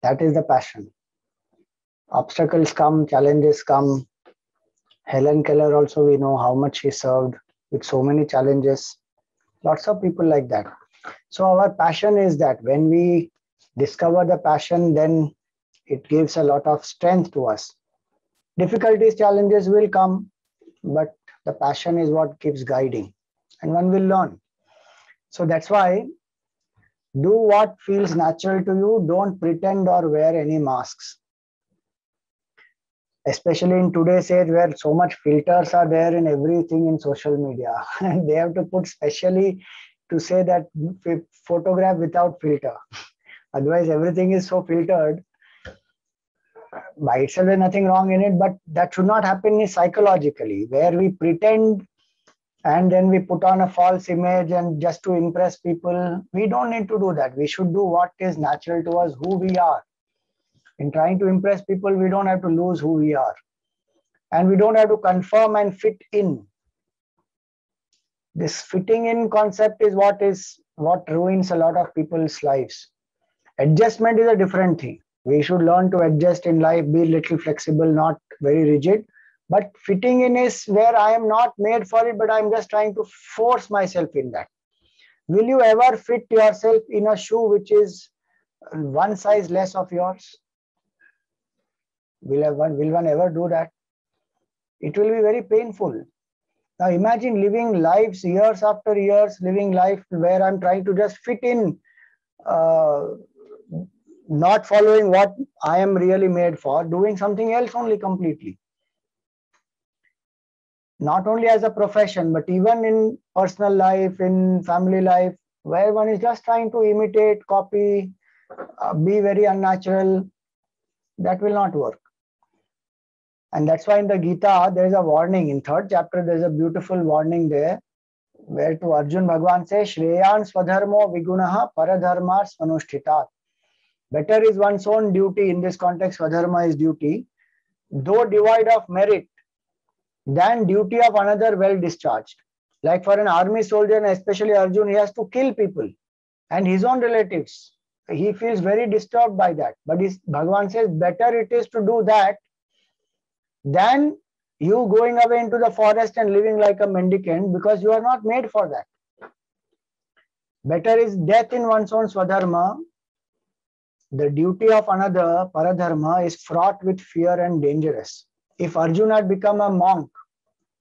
That is the passion. Obstacles come, challenges come. Helen Keller also, we know how much she served with so many challenges. Lots of people like that. So our passion is that when we discover the passion, then it gives a lot of strength to us. Difficulties, challenges will come, but the passion is what keeps guiding, and one will learn. So that's why do what feels natural to you. Don't pretend or wear any masks. Especially in today's age where so much filters are there in everything in social media. And they have to put specially to say that photograph without filter. Otherwise, everything is so filtered. By itself, there's nothing wrong in it, but that should not happen psychologically, where we pretend and then we put on a false image and just to impress people. We don't need to do that. We should do what is natural to us, who we are. In trying to impress people, we don't have to lose who we are. And we don't have to conform and fit in. This fitting in concept is what ruins a lot of people's lives. Adjustment is a different thing. We should learn to adjust in life, be a little flexible, not very rigid. But fitting in is where I am not made for it, but I'm just trying to force myself in that. Will you ever fit yourself in a shoe which is one size less of yours? Will one ever do that? It will be very painful. Now imagine living lives years after years, living life where I'm trying to just fit in, not following what I am really made for, doing something else only completely. Not only as a profession, but even in personal life, in family life, where one is just trying to imitate, copy, be very unnatural, that will not work. And that's why in the Gita, there is a warning. In 3rd chapter, there is a beautiful warning there, where to Arjun Bhagwan says, Shreyan Swadharma Vigunaha Paradharma Svanushthitat. Better is one's own duty. In this context, Swadharma is duty, though devoid of merit, than duty of another well discharged. Like for an army soldier, and especially Arjun, he has to kill people and his own relatives. He feels very disturbed by that. But Bhagwan says, better it is to do that than you going away into the forest and living like a mendicant, because you are not made for that. Better is death in one's own Swadharma. The duty of another, Paradharma, is fraught with fear and dangerous. If Arjuna had become a monk,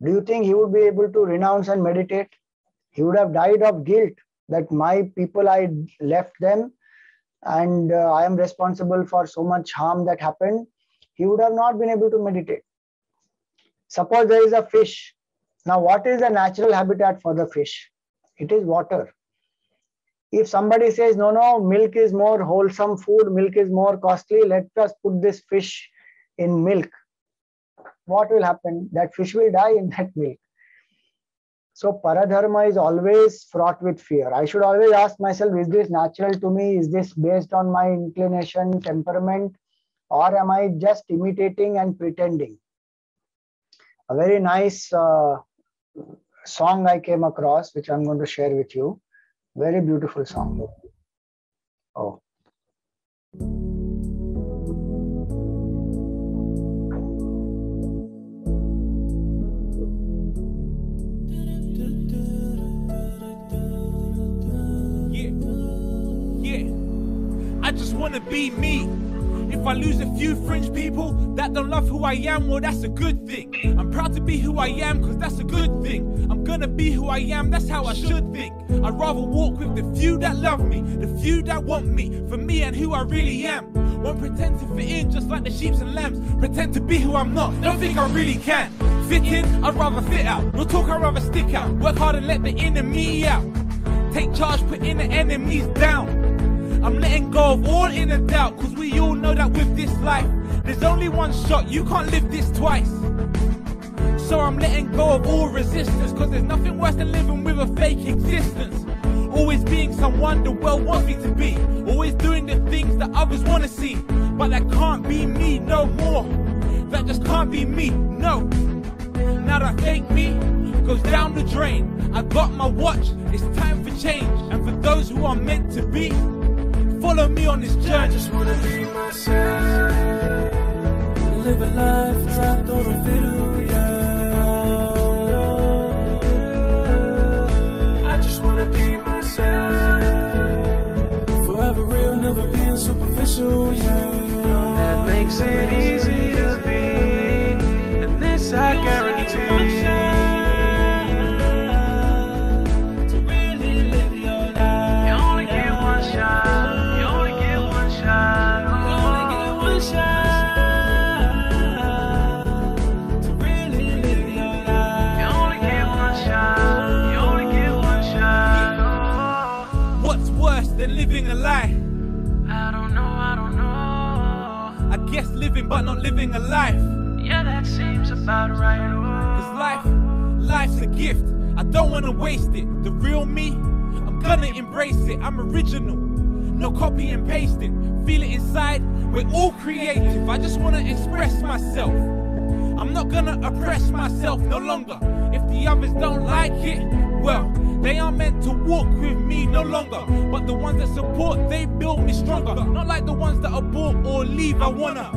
do you think he would be able to renounce and meditate? He would have died of guilt that my people, I left them and I am responsible for so much harm that happened. He would have not been able to meditate. Suppose there is a fish. Now, what is the natural habitat for the fish? It is water. If somebody says, no, milk is more wholesome food, milk is more costly, let us put this fish in milk. What will happen? That fish will die in that milk. So Paradharma is always fraught with fear. I should always ask myself, is this natural to me? Is this based on my inclination, temperament? Or am I just imitating and pretending? A very nice song I came across, which I'm going to share with you. Very beautiful song. Oh. I just wanna be me. If I lose a few fringe people that don't love who I am, well, that's a good thing. I'm proud to be who I am, cause that's a good thing. I'm gonna be who I am, that's how I should think. I'd rather walk with the few that love me, the few that want me, for me and who I really am. Won't pretend to fit in just like the sheep and lambs. Pretend to be who I'm not, don't think I really can. Fit in, I'd rather fit out. No talk, I'd rather stick out. Work hard and let the enemy out. Take charge, putting the enemies down. I'm letting go of all inner doubt, cause we all know that with this life, there's only one shot, you can't live this twice. So I'm letting go of all resistance, cause there's nothing worse than living with a fake existence. Always being someone the world wants me to be. Always doing the things that others want to see. But that can't be me no more. That just can't be me, no. Now that fake me goes down the drain. I got my watch, it's time for change. And for those who are meant to be, follow me on this journey. I just wanna be myself, live a life trapped on a fiddle, yeah. I just wanna be myself, forever real, never being superficial, yeah. That makes it easy to be, and this I guarantee. Living a lie. I don't know. I guess living but not living a life. Yeah, that seems about right. Cause life's a gift. I don't wanna waste it. The real me, I'm gonna embrace it. I'm original, no copy and pasting. Feel it inside, we're all creative. I just wanna express myself. I'm not gonna oppress myself no longer. If the others don't like it, well, they aren't meant to walk with me no longer. But the ones that support, they build me stronger. Not like the ones that abort or leave. I wanna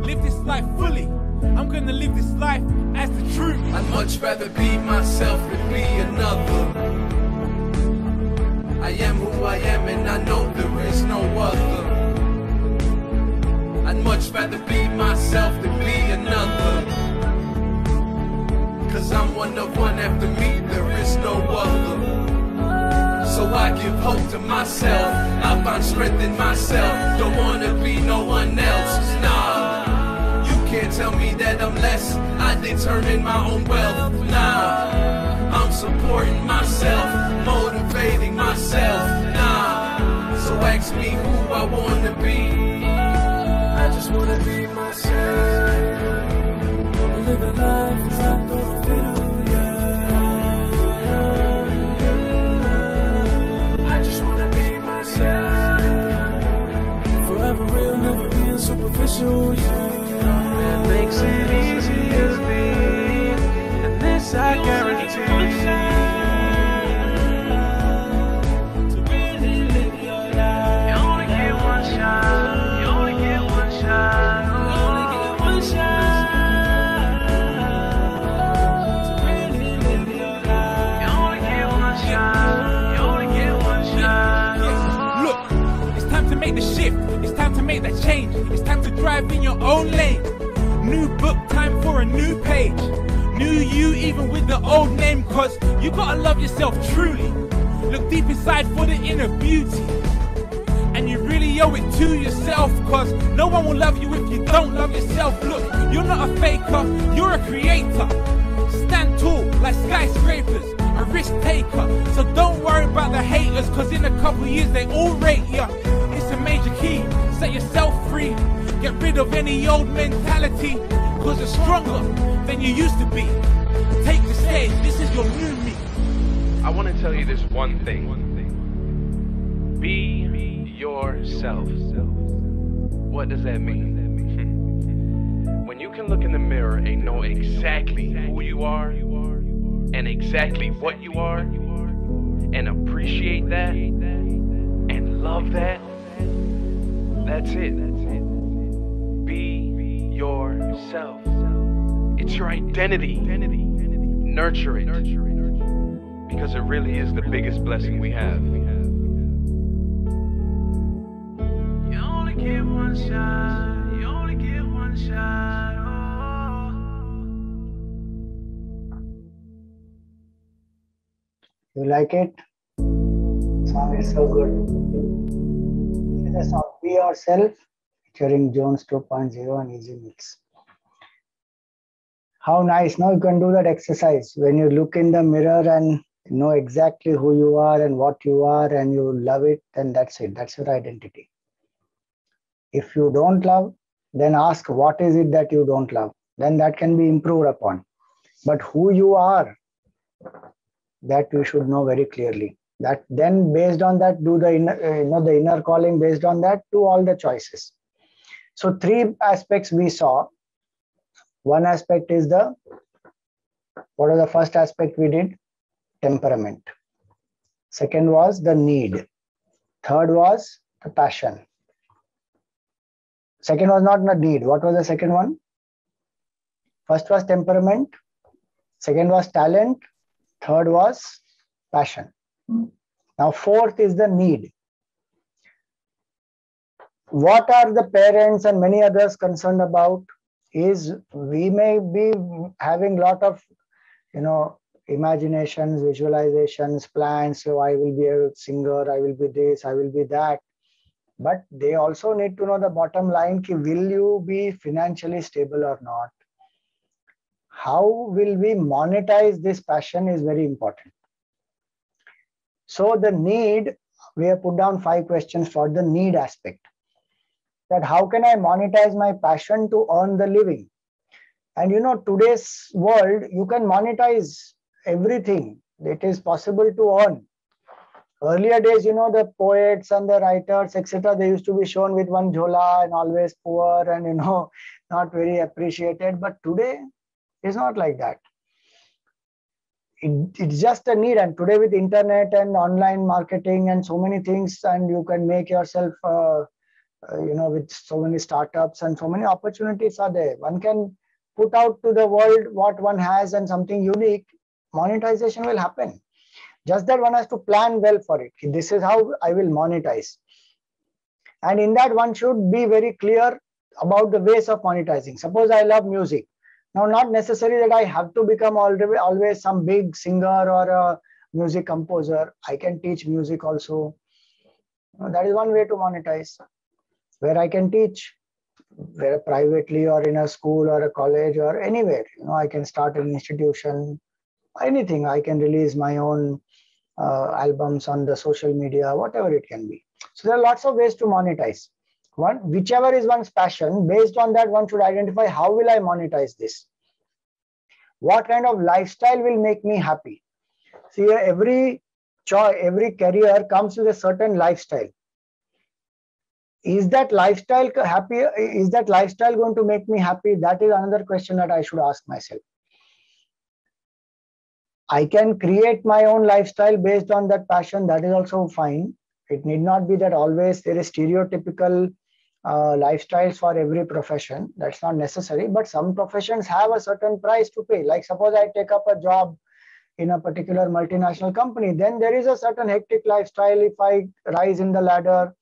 live this life fully. I'm gonna live this life as the truth. I'd much rather be myself than be another. I am who I am and I know there is no other. I'd much rather be myself than be another. Cause I'm one of one, after me there is no other. So I give hope to myself, I find strength in myself. Don't wanna be no one else, nah. You can't tell me that I'm less, I determine my own wealth, nah. I'm supporting myself, motivating myself, nah. So ask me who I wanna be. I just wanna be myself, live a life trapped on a fiddle, yeah. I just wanna be myself, forever real, never being superficial, yeah. That makes it easy to be, and this I guarantee. To really live your life, you only get one shot, you only get one shot, you only get one shot. Make the shift, it's time to make that change. It's time to drive in your own lane. New book, time for a new page. New you, even with the old name. Cause you gotta love yourself truly. Look deep inside for the inner beauty, and you really owe it to yourself. Cause no one will love you if you don't love yourself. Look, you're not a faker, you're a creator. Stand tall like skyscrapers, a risk taker. So don't worry about the haters, cause in a couple years they all rate ya. It's a major key, set yourself free. Get rid of any old mentality, cause you're stronger than you used to be. Take the stage, this is your new me. I want to tell you this one thing. Be yourself. What does that mean? When you can look in the mirror and know exactly who you are and exactly what you are, and appreciate that and love that, that's it. Be yourself. It's your identity. Nurture it, because it really is the biggest blessing we have. You only get one shot, you only get one shot, oh. You like it? Song is so good. The song Be Yourself, featuring Jones 2.0 and Easy Mix. How nice. Now you can do that exercise. When you look in the mirror and know exactly who you are and what you are and you love it, then that's it. That's your identity. If you don't love, then ask what is it that you don't love. Then that can be improved upon. But who you are, that you should know very clearly. That then based on that, do the inner, the inner calling. Based on that, do all the choices. So 3 aspects we saw. One aspect is what was the first aspect we did? temperament. Second was the need. Third was the passion. Second was not the need. What was the second one? First was temperament. Second was talent. Third was passion. Now fourth is the need. What are the parents and many others concerned about is we may be having a lot of, imaginations, visualizations, plans. So I will be a singer, I will be this, I will be that. But they also need to know the bottom line, will you be financially stable or not? How will we monetize this passion is very important. So the need, we have put down 5 questions for the need aspect. That how can I monetize my passion to earn the living? And today's world, you can monetize everything. It is possible to earn. Earlier days, the poets and the writers, etc., they used to be shown with one jhola and always poor and, not very appreciated. But today, it's not like that. It's just a need. And today with internet and online marketing and so many things, and you can make yourself, with so many startups and so many opportunities are there. One can put out to the world what one has and something unique. Monetization will happen. Just that one has to plan well for it. This is how I will monetize. And in that one should be very clear about the ways of monetizing. Suppose I love music. Now, not necessary that I have to become always some big singer or a music composer. I can teach music also. That is one way to monetize, where I can teach, whether privately or in a school or a college or anywhere. I can start an institution, anything. I can release my own albums on the social media, whatever it can be. So there are lots of ways to monetize. Whichever is one's passion, based on that one should identify how will I monetize this? What kind of lifestyle will make me happy? See, every career comes with a certain lifestyle. Is that lifestyle happy? Is that lifestyle going to make me happy? That is another question that I should ask myself. I can create my own lifestyle based on that passion. That is also fine. It need not be that always there is stereotypical lifestyles for every profession. That's not necessary. But some professions have a certain price to pay. Like suppose I take up a job in a particular multinational company, then there is a certain hectic lifestyle. If I rise in the ladder,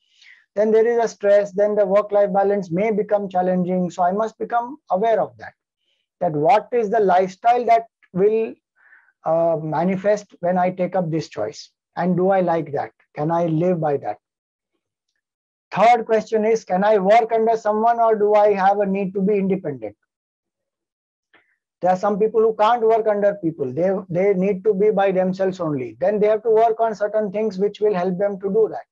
then there is a stress. Then the work-life balance may become challenging. So I must become aware of that. That what is the lifestyle that will manifest when I take up this choice, and do I like that? Can I live by that? Third question is, can I work under someone or do I have a need to be independent? There are some people who can't work under people. They need to be by themselves only. Then they have to work on certain things which will help them to do that.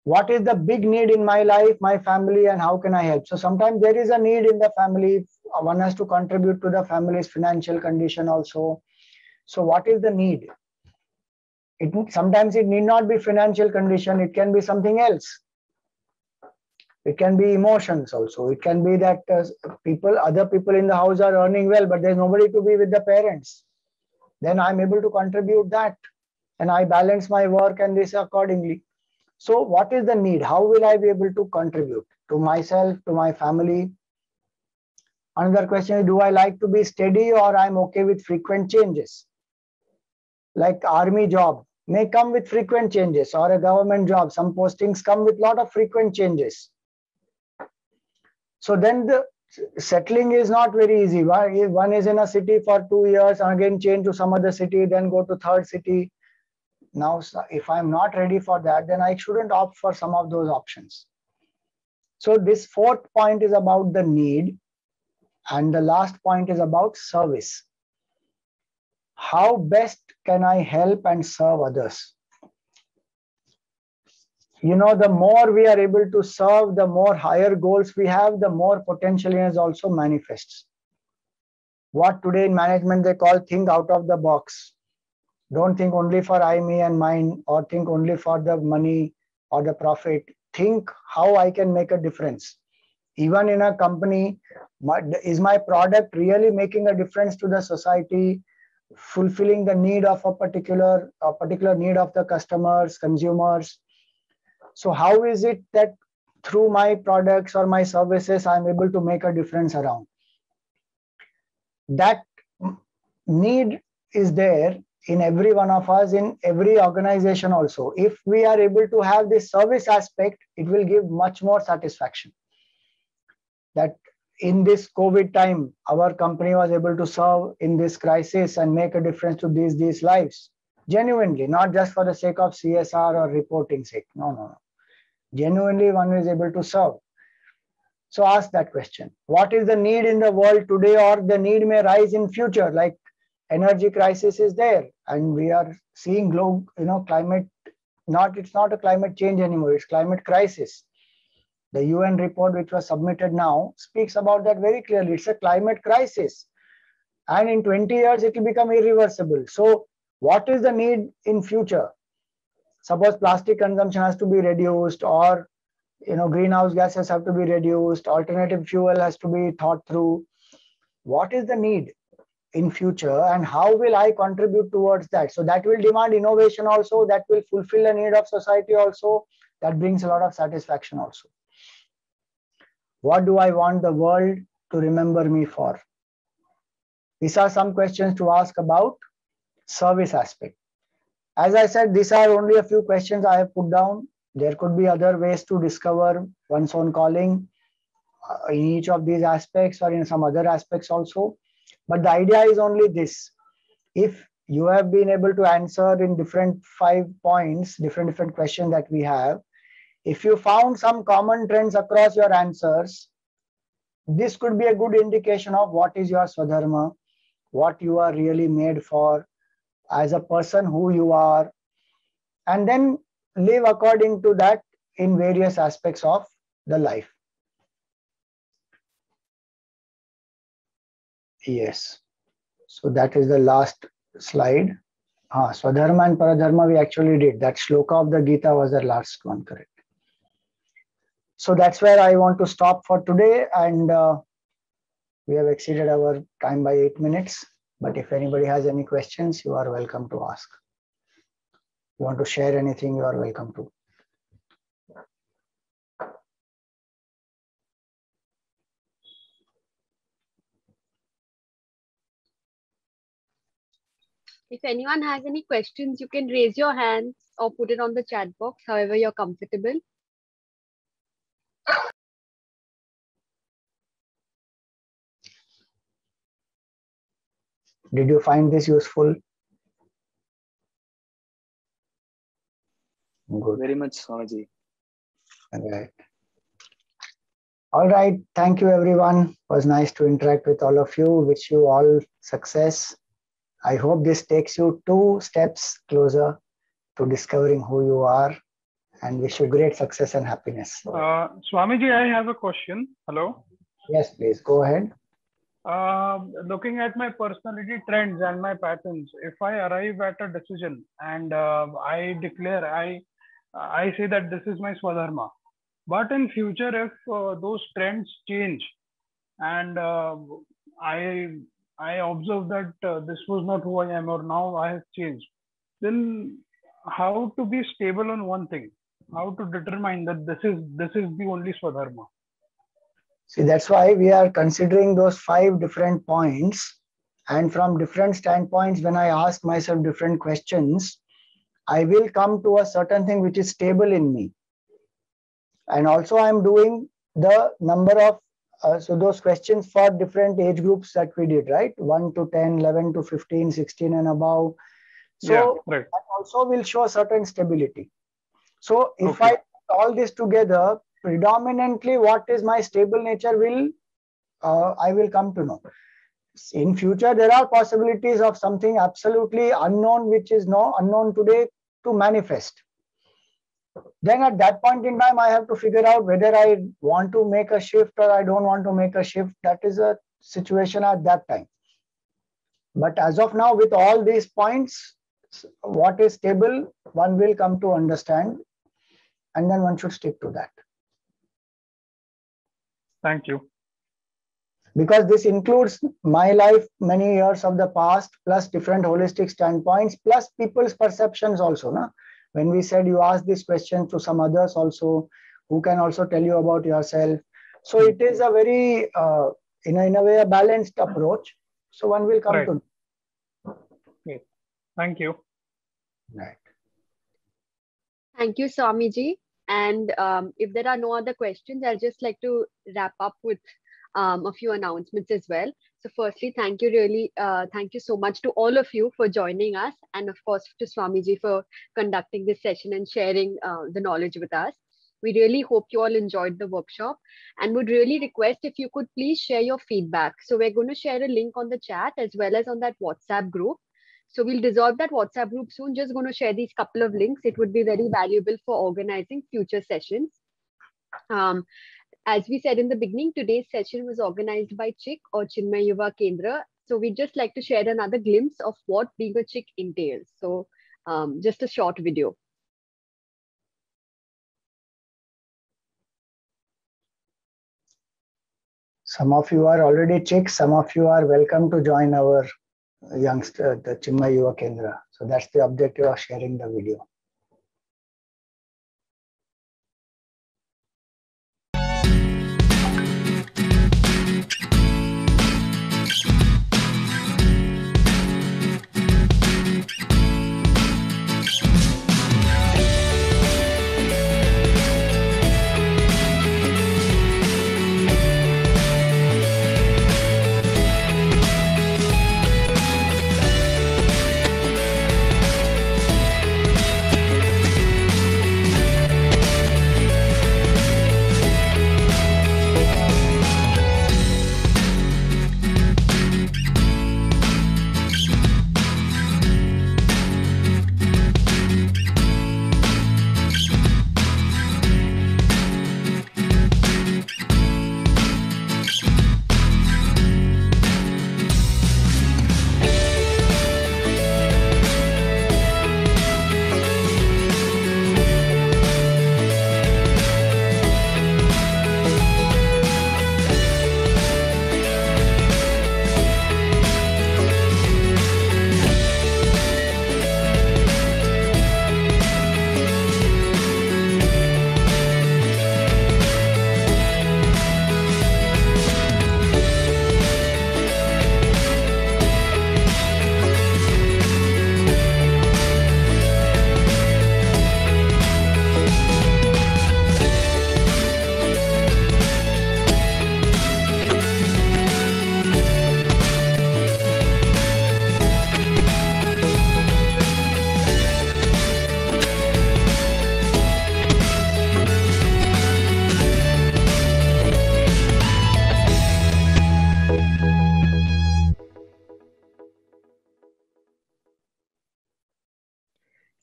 What is the big need in my life, my family, and how can I help? So sometimes there is a need in the family. One has to contribute to the family's financial condition also. So what is the need? Sometimes it need not be financial condition. It can be something else. It can be emotions also. It can be that other people in the house are earning well, but there's nobody to be with the parents. Then I'm able to contribute that. And I balance my work and this accordingly. So what is the need? How will I be able to contribute to myself, to my family? Another question is, do I like to be steady or I'm okay with frequent changes? Like army job may come with frequent changes, or a government job. Some postings come with a lot of frequent changes. So then the settling is not very easy. One is in a city for 2 years, and again change to some other city, then go to third city. Now, if I'm not ready for that, then I shouldn't opt for some of those options. So this fourth point is about the need. And the last point is about service. How best can I help and serve others? The more we are able to serve, the more higher goals we have, the more potential in us also manifests. What today in management they call think out of the box. Don't think only for I, me and mine, or think only for the money or the profit. Think how I can make a difference. Even in a company, is my product really making a difference to the society? fulfilling the need of a particular need of the customers, consumers. So how is it that through my products or my services, I'm able to make a difference around? That need is there in every one of us, in every organization also. If we are able to have this service aspect, it will give much more satisfaction. That in this COVID time, our company was able to serve in this crisis and make a difference to these lives. Genuinely, not just for the sake of CSR or reporting sake. No. Genuinely, one is able to serve. So ask that question. What is the need in the world today, or the need may rise in future? Like energy crisis is there, and we are seeing climate. It's not a climate change anymore. It's climate crisis. The UN report which was submitted now speaks about that very clearly. It's a climate crisis. And in 20 years, it will become irreversible. So what is the need in future? Suppose plastic consumption has to be reduced, or greenhouse gases have to be reduced, alternative fuel has to be thought through. What is the need in future, and how will I contribute towards that? So that will demand innovation also, that will fulfill the need of society also, that brings a lot of satisfaction also. What do I want the world to remember me for? These are some questions to ask about service aspect. As I said, these are only a few questions I have put down. There could be other ways to discover one's own calling in each of these aspects or in some other aspects also. But the idea is only this. If you have been able to answer in different 5 points, different questions that we have, if you found some common trends across your answers, this could be a good indication of what is your Swadharma, what you are really made for as a person, who you are, and then live according to that in various aspects of the life. Yes. So that is the last slide. Swadharma and Paradharma we actually did. That shloka of the Gita was the last one, correct? So that's where I want to stop for today, and we have exceeded our time by 8 minutes. But if anybody has any questions, you are welcome to ask. If you want to share anything, you are welcome to. If anyone has any questions, you can raise your hands or put it on the chat box, however you're comfortable. Did you find this useful? Good. Very much, Swamiji. All right. Thank you, everyone. It was nice to interact with all of you. Wish you all success. I hope this takes you 2 steps closer to discovering who you are, and wish you great success and happiness. Swamiji, I have a question. Hello? Yes, please. Go ahead. Looking at my personality trends and my patterns, if I arrive at a decision and I declare, I say that this is my Swadharma. But in future, if those trends change and I observe that this was not who I am, or now I have changed, then how to be stable on one thing? How to determine that this is the only Swadharma? See, that's why we are considering those 5 different points, and from different standpoints, when I ask myself different questions, I will come to a certain thing which is stable in me. And also I'm doing the number of, so those questions for different age groups that we did, right? 1 to 10, 11 to 15, 16 and above. So yeah, right. That also will show certain stability. So if I put all this together, predominantly what is my stable nature will, I will come to know. In future, there are possibilities of something absolutely unknown, which is unknown today, to manifest. Then at that point in time, I have to figure out whether I want to make a shift or I don't want to make a shift. That is a situation at that time. But as of now, with all these points, what is stable, one will come to understand, and then one should stick to that. Thank you. because this includes my life, many years of the past, plus different holistic standpoints, plus people's perceptions also. Na? When we said you ask this question to some others also, who can also tell you about yourself. So it is a very, in a way, a balanced approach. So one will come to. Yes. Thank you. Right. Thank you, Swamiji. And if there are no other questions, I'd just like to wrap up with a few announcements as well. So firstly, thank you so much to all of you for joining us, and of course to Swamiji for conducting this session and sharing the knowledge with us. We really hope you all enjoyed the workshop and would really request if you could please share your feedback. So we're going to share a link on the chat as well as on that WhatsApp group. So we'll dissolve that WhatsApp group soon. Just going to share these couple of links. It would be very valuable for organizing future sessions. As we said in the beginning, today's session was organized by CHIK or Chinmay Yuva Kendra. So we'd just like to share another glimpse of what being a CHIK entails. So just a short video. Some of you are already CHIK, some of you are welcome to join our youngster, the Chinmay Yuva Kendra. So that's the objective of sharing the video.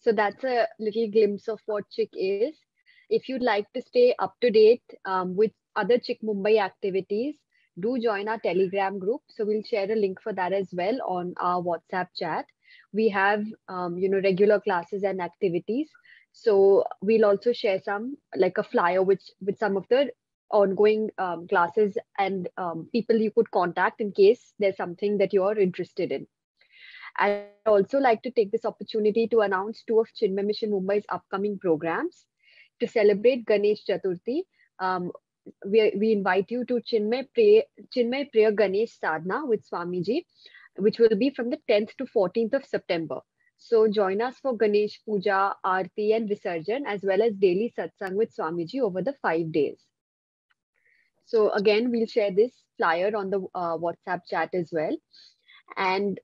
So that's a little glimpse of what CHIK is. If you'd like to stay up to date with other CHIK Mumbai activities, do join our Telegram group. So we'll share a link for that as well on our WhatsApp chat. We have, regular classes and activities. So we'll also share some, like a flyer with some of the ongoing classes and people you could contact in case there's something that you're interested in. I'd also like to take this opportunity to announce two of Chinmay Mission Mumbai's upcoming programs. To celebrate Ganesh Chaturthi, we invite you to Chinmay Priya Ganesh Sadhana with Swamiji, which will be from the 10th to 14th of September. So join us for Ganesh Puja, Aarti and Visarjan, as well as daily satsang with Swamiji over the 5 days. So again, we'll share this flyer on the WhatsApp chat as well. And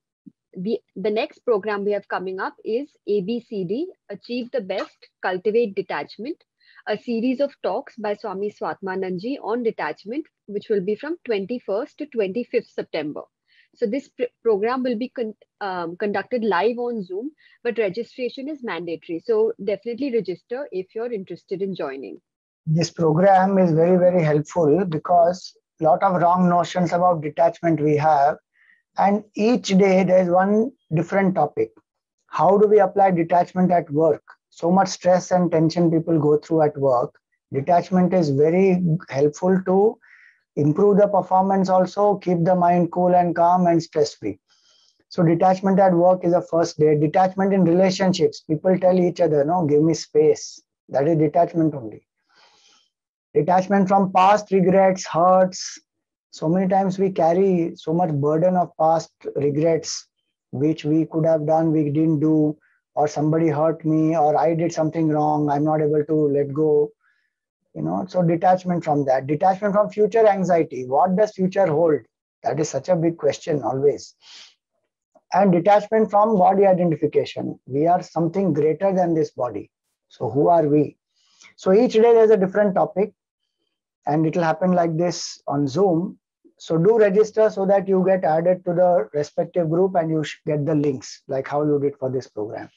the next program we have coming up is ABCD, Achieve the Best, Cultivate Detachment, a series of talks by Swami Swatmanandji on detachment, which will be from 21st to 25th September. So this program will be conducted live on Zoom, but registration is mandatory. So definitely register if you're interested in joining. This program is very, very helpful because a lot of wrong notions about detachment we have. And each day there is one different topic. How do we apply detachment at work? So much stress and tension people go through at work. Detachment is very helpful to improve the performance also, keep the mind cool and calm and stress-free. So detachment at work is the first day. Detachment in relationships. People tell each other, no, give me space. That is detachment only. Detachment from past regrets, hurts. So many times we carry so much burden of past regrets, which we could have done, we didn't do, or somebody hurt me, or I did something wrong, I'm not able to let go. So detachment from that. Detachment from future anxiety. What does future hold? That is such a big question always. And detachment from body identification. We are something greater than this body. So who are we? So each day there's a different topic, and it will happen like this on Zoom. So do register so that you get added to the respective group and you get the links, like how you did for this program.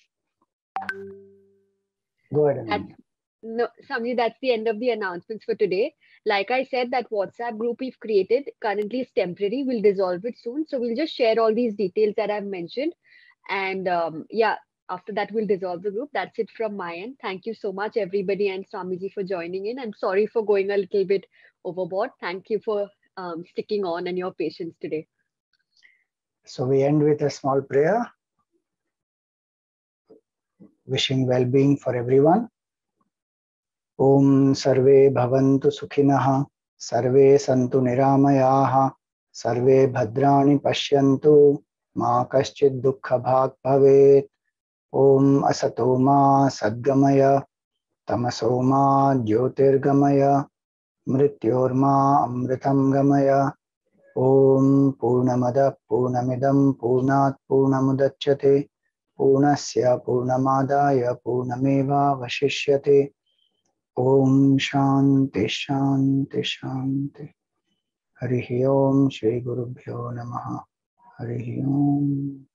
Go ahead. No, Swamiji, that's the end of the announcements for today. Like I said, that WhatsApp group we've created currently is temporary. We'll dissolve it soon. So we'll just share all these details that I've mentioned. And yeah, after that, we'll dissolve the group. That's it from my end. Thank you so much, everybody, and Swamiji for joining in. I'm sorry for going a little bit overboard. Thank you for sticking on and your patience today. So we end with a small prayer. Wishing well-being for everyone. Om Sarve Bhavantu Sukhinah, Sarve Santu Niramayaha, Sarve Bhadrani Pashyantu, Ma Kaschid Dukkha Bhag Bhavet. Om Asatoma Sadgamaya, Tamasoma Jyotirgamaya, Mrityorma Amritam Gamaya. Om Purnamada Purnamidam Purnat Purnamudachyate, Purnasya Purnamadaya Purnameva Vashishyate. Om Shanti Shanti Shanti. Harihi Om Shri Gurubhyo Namaha. Harihi Om.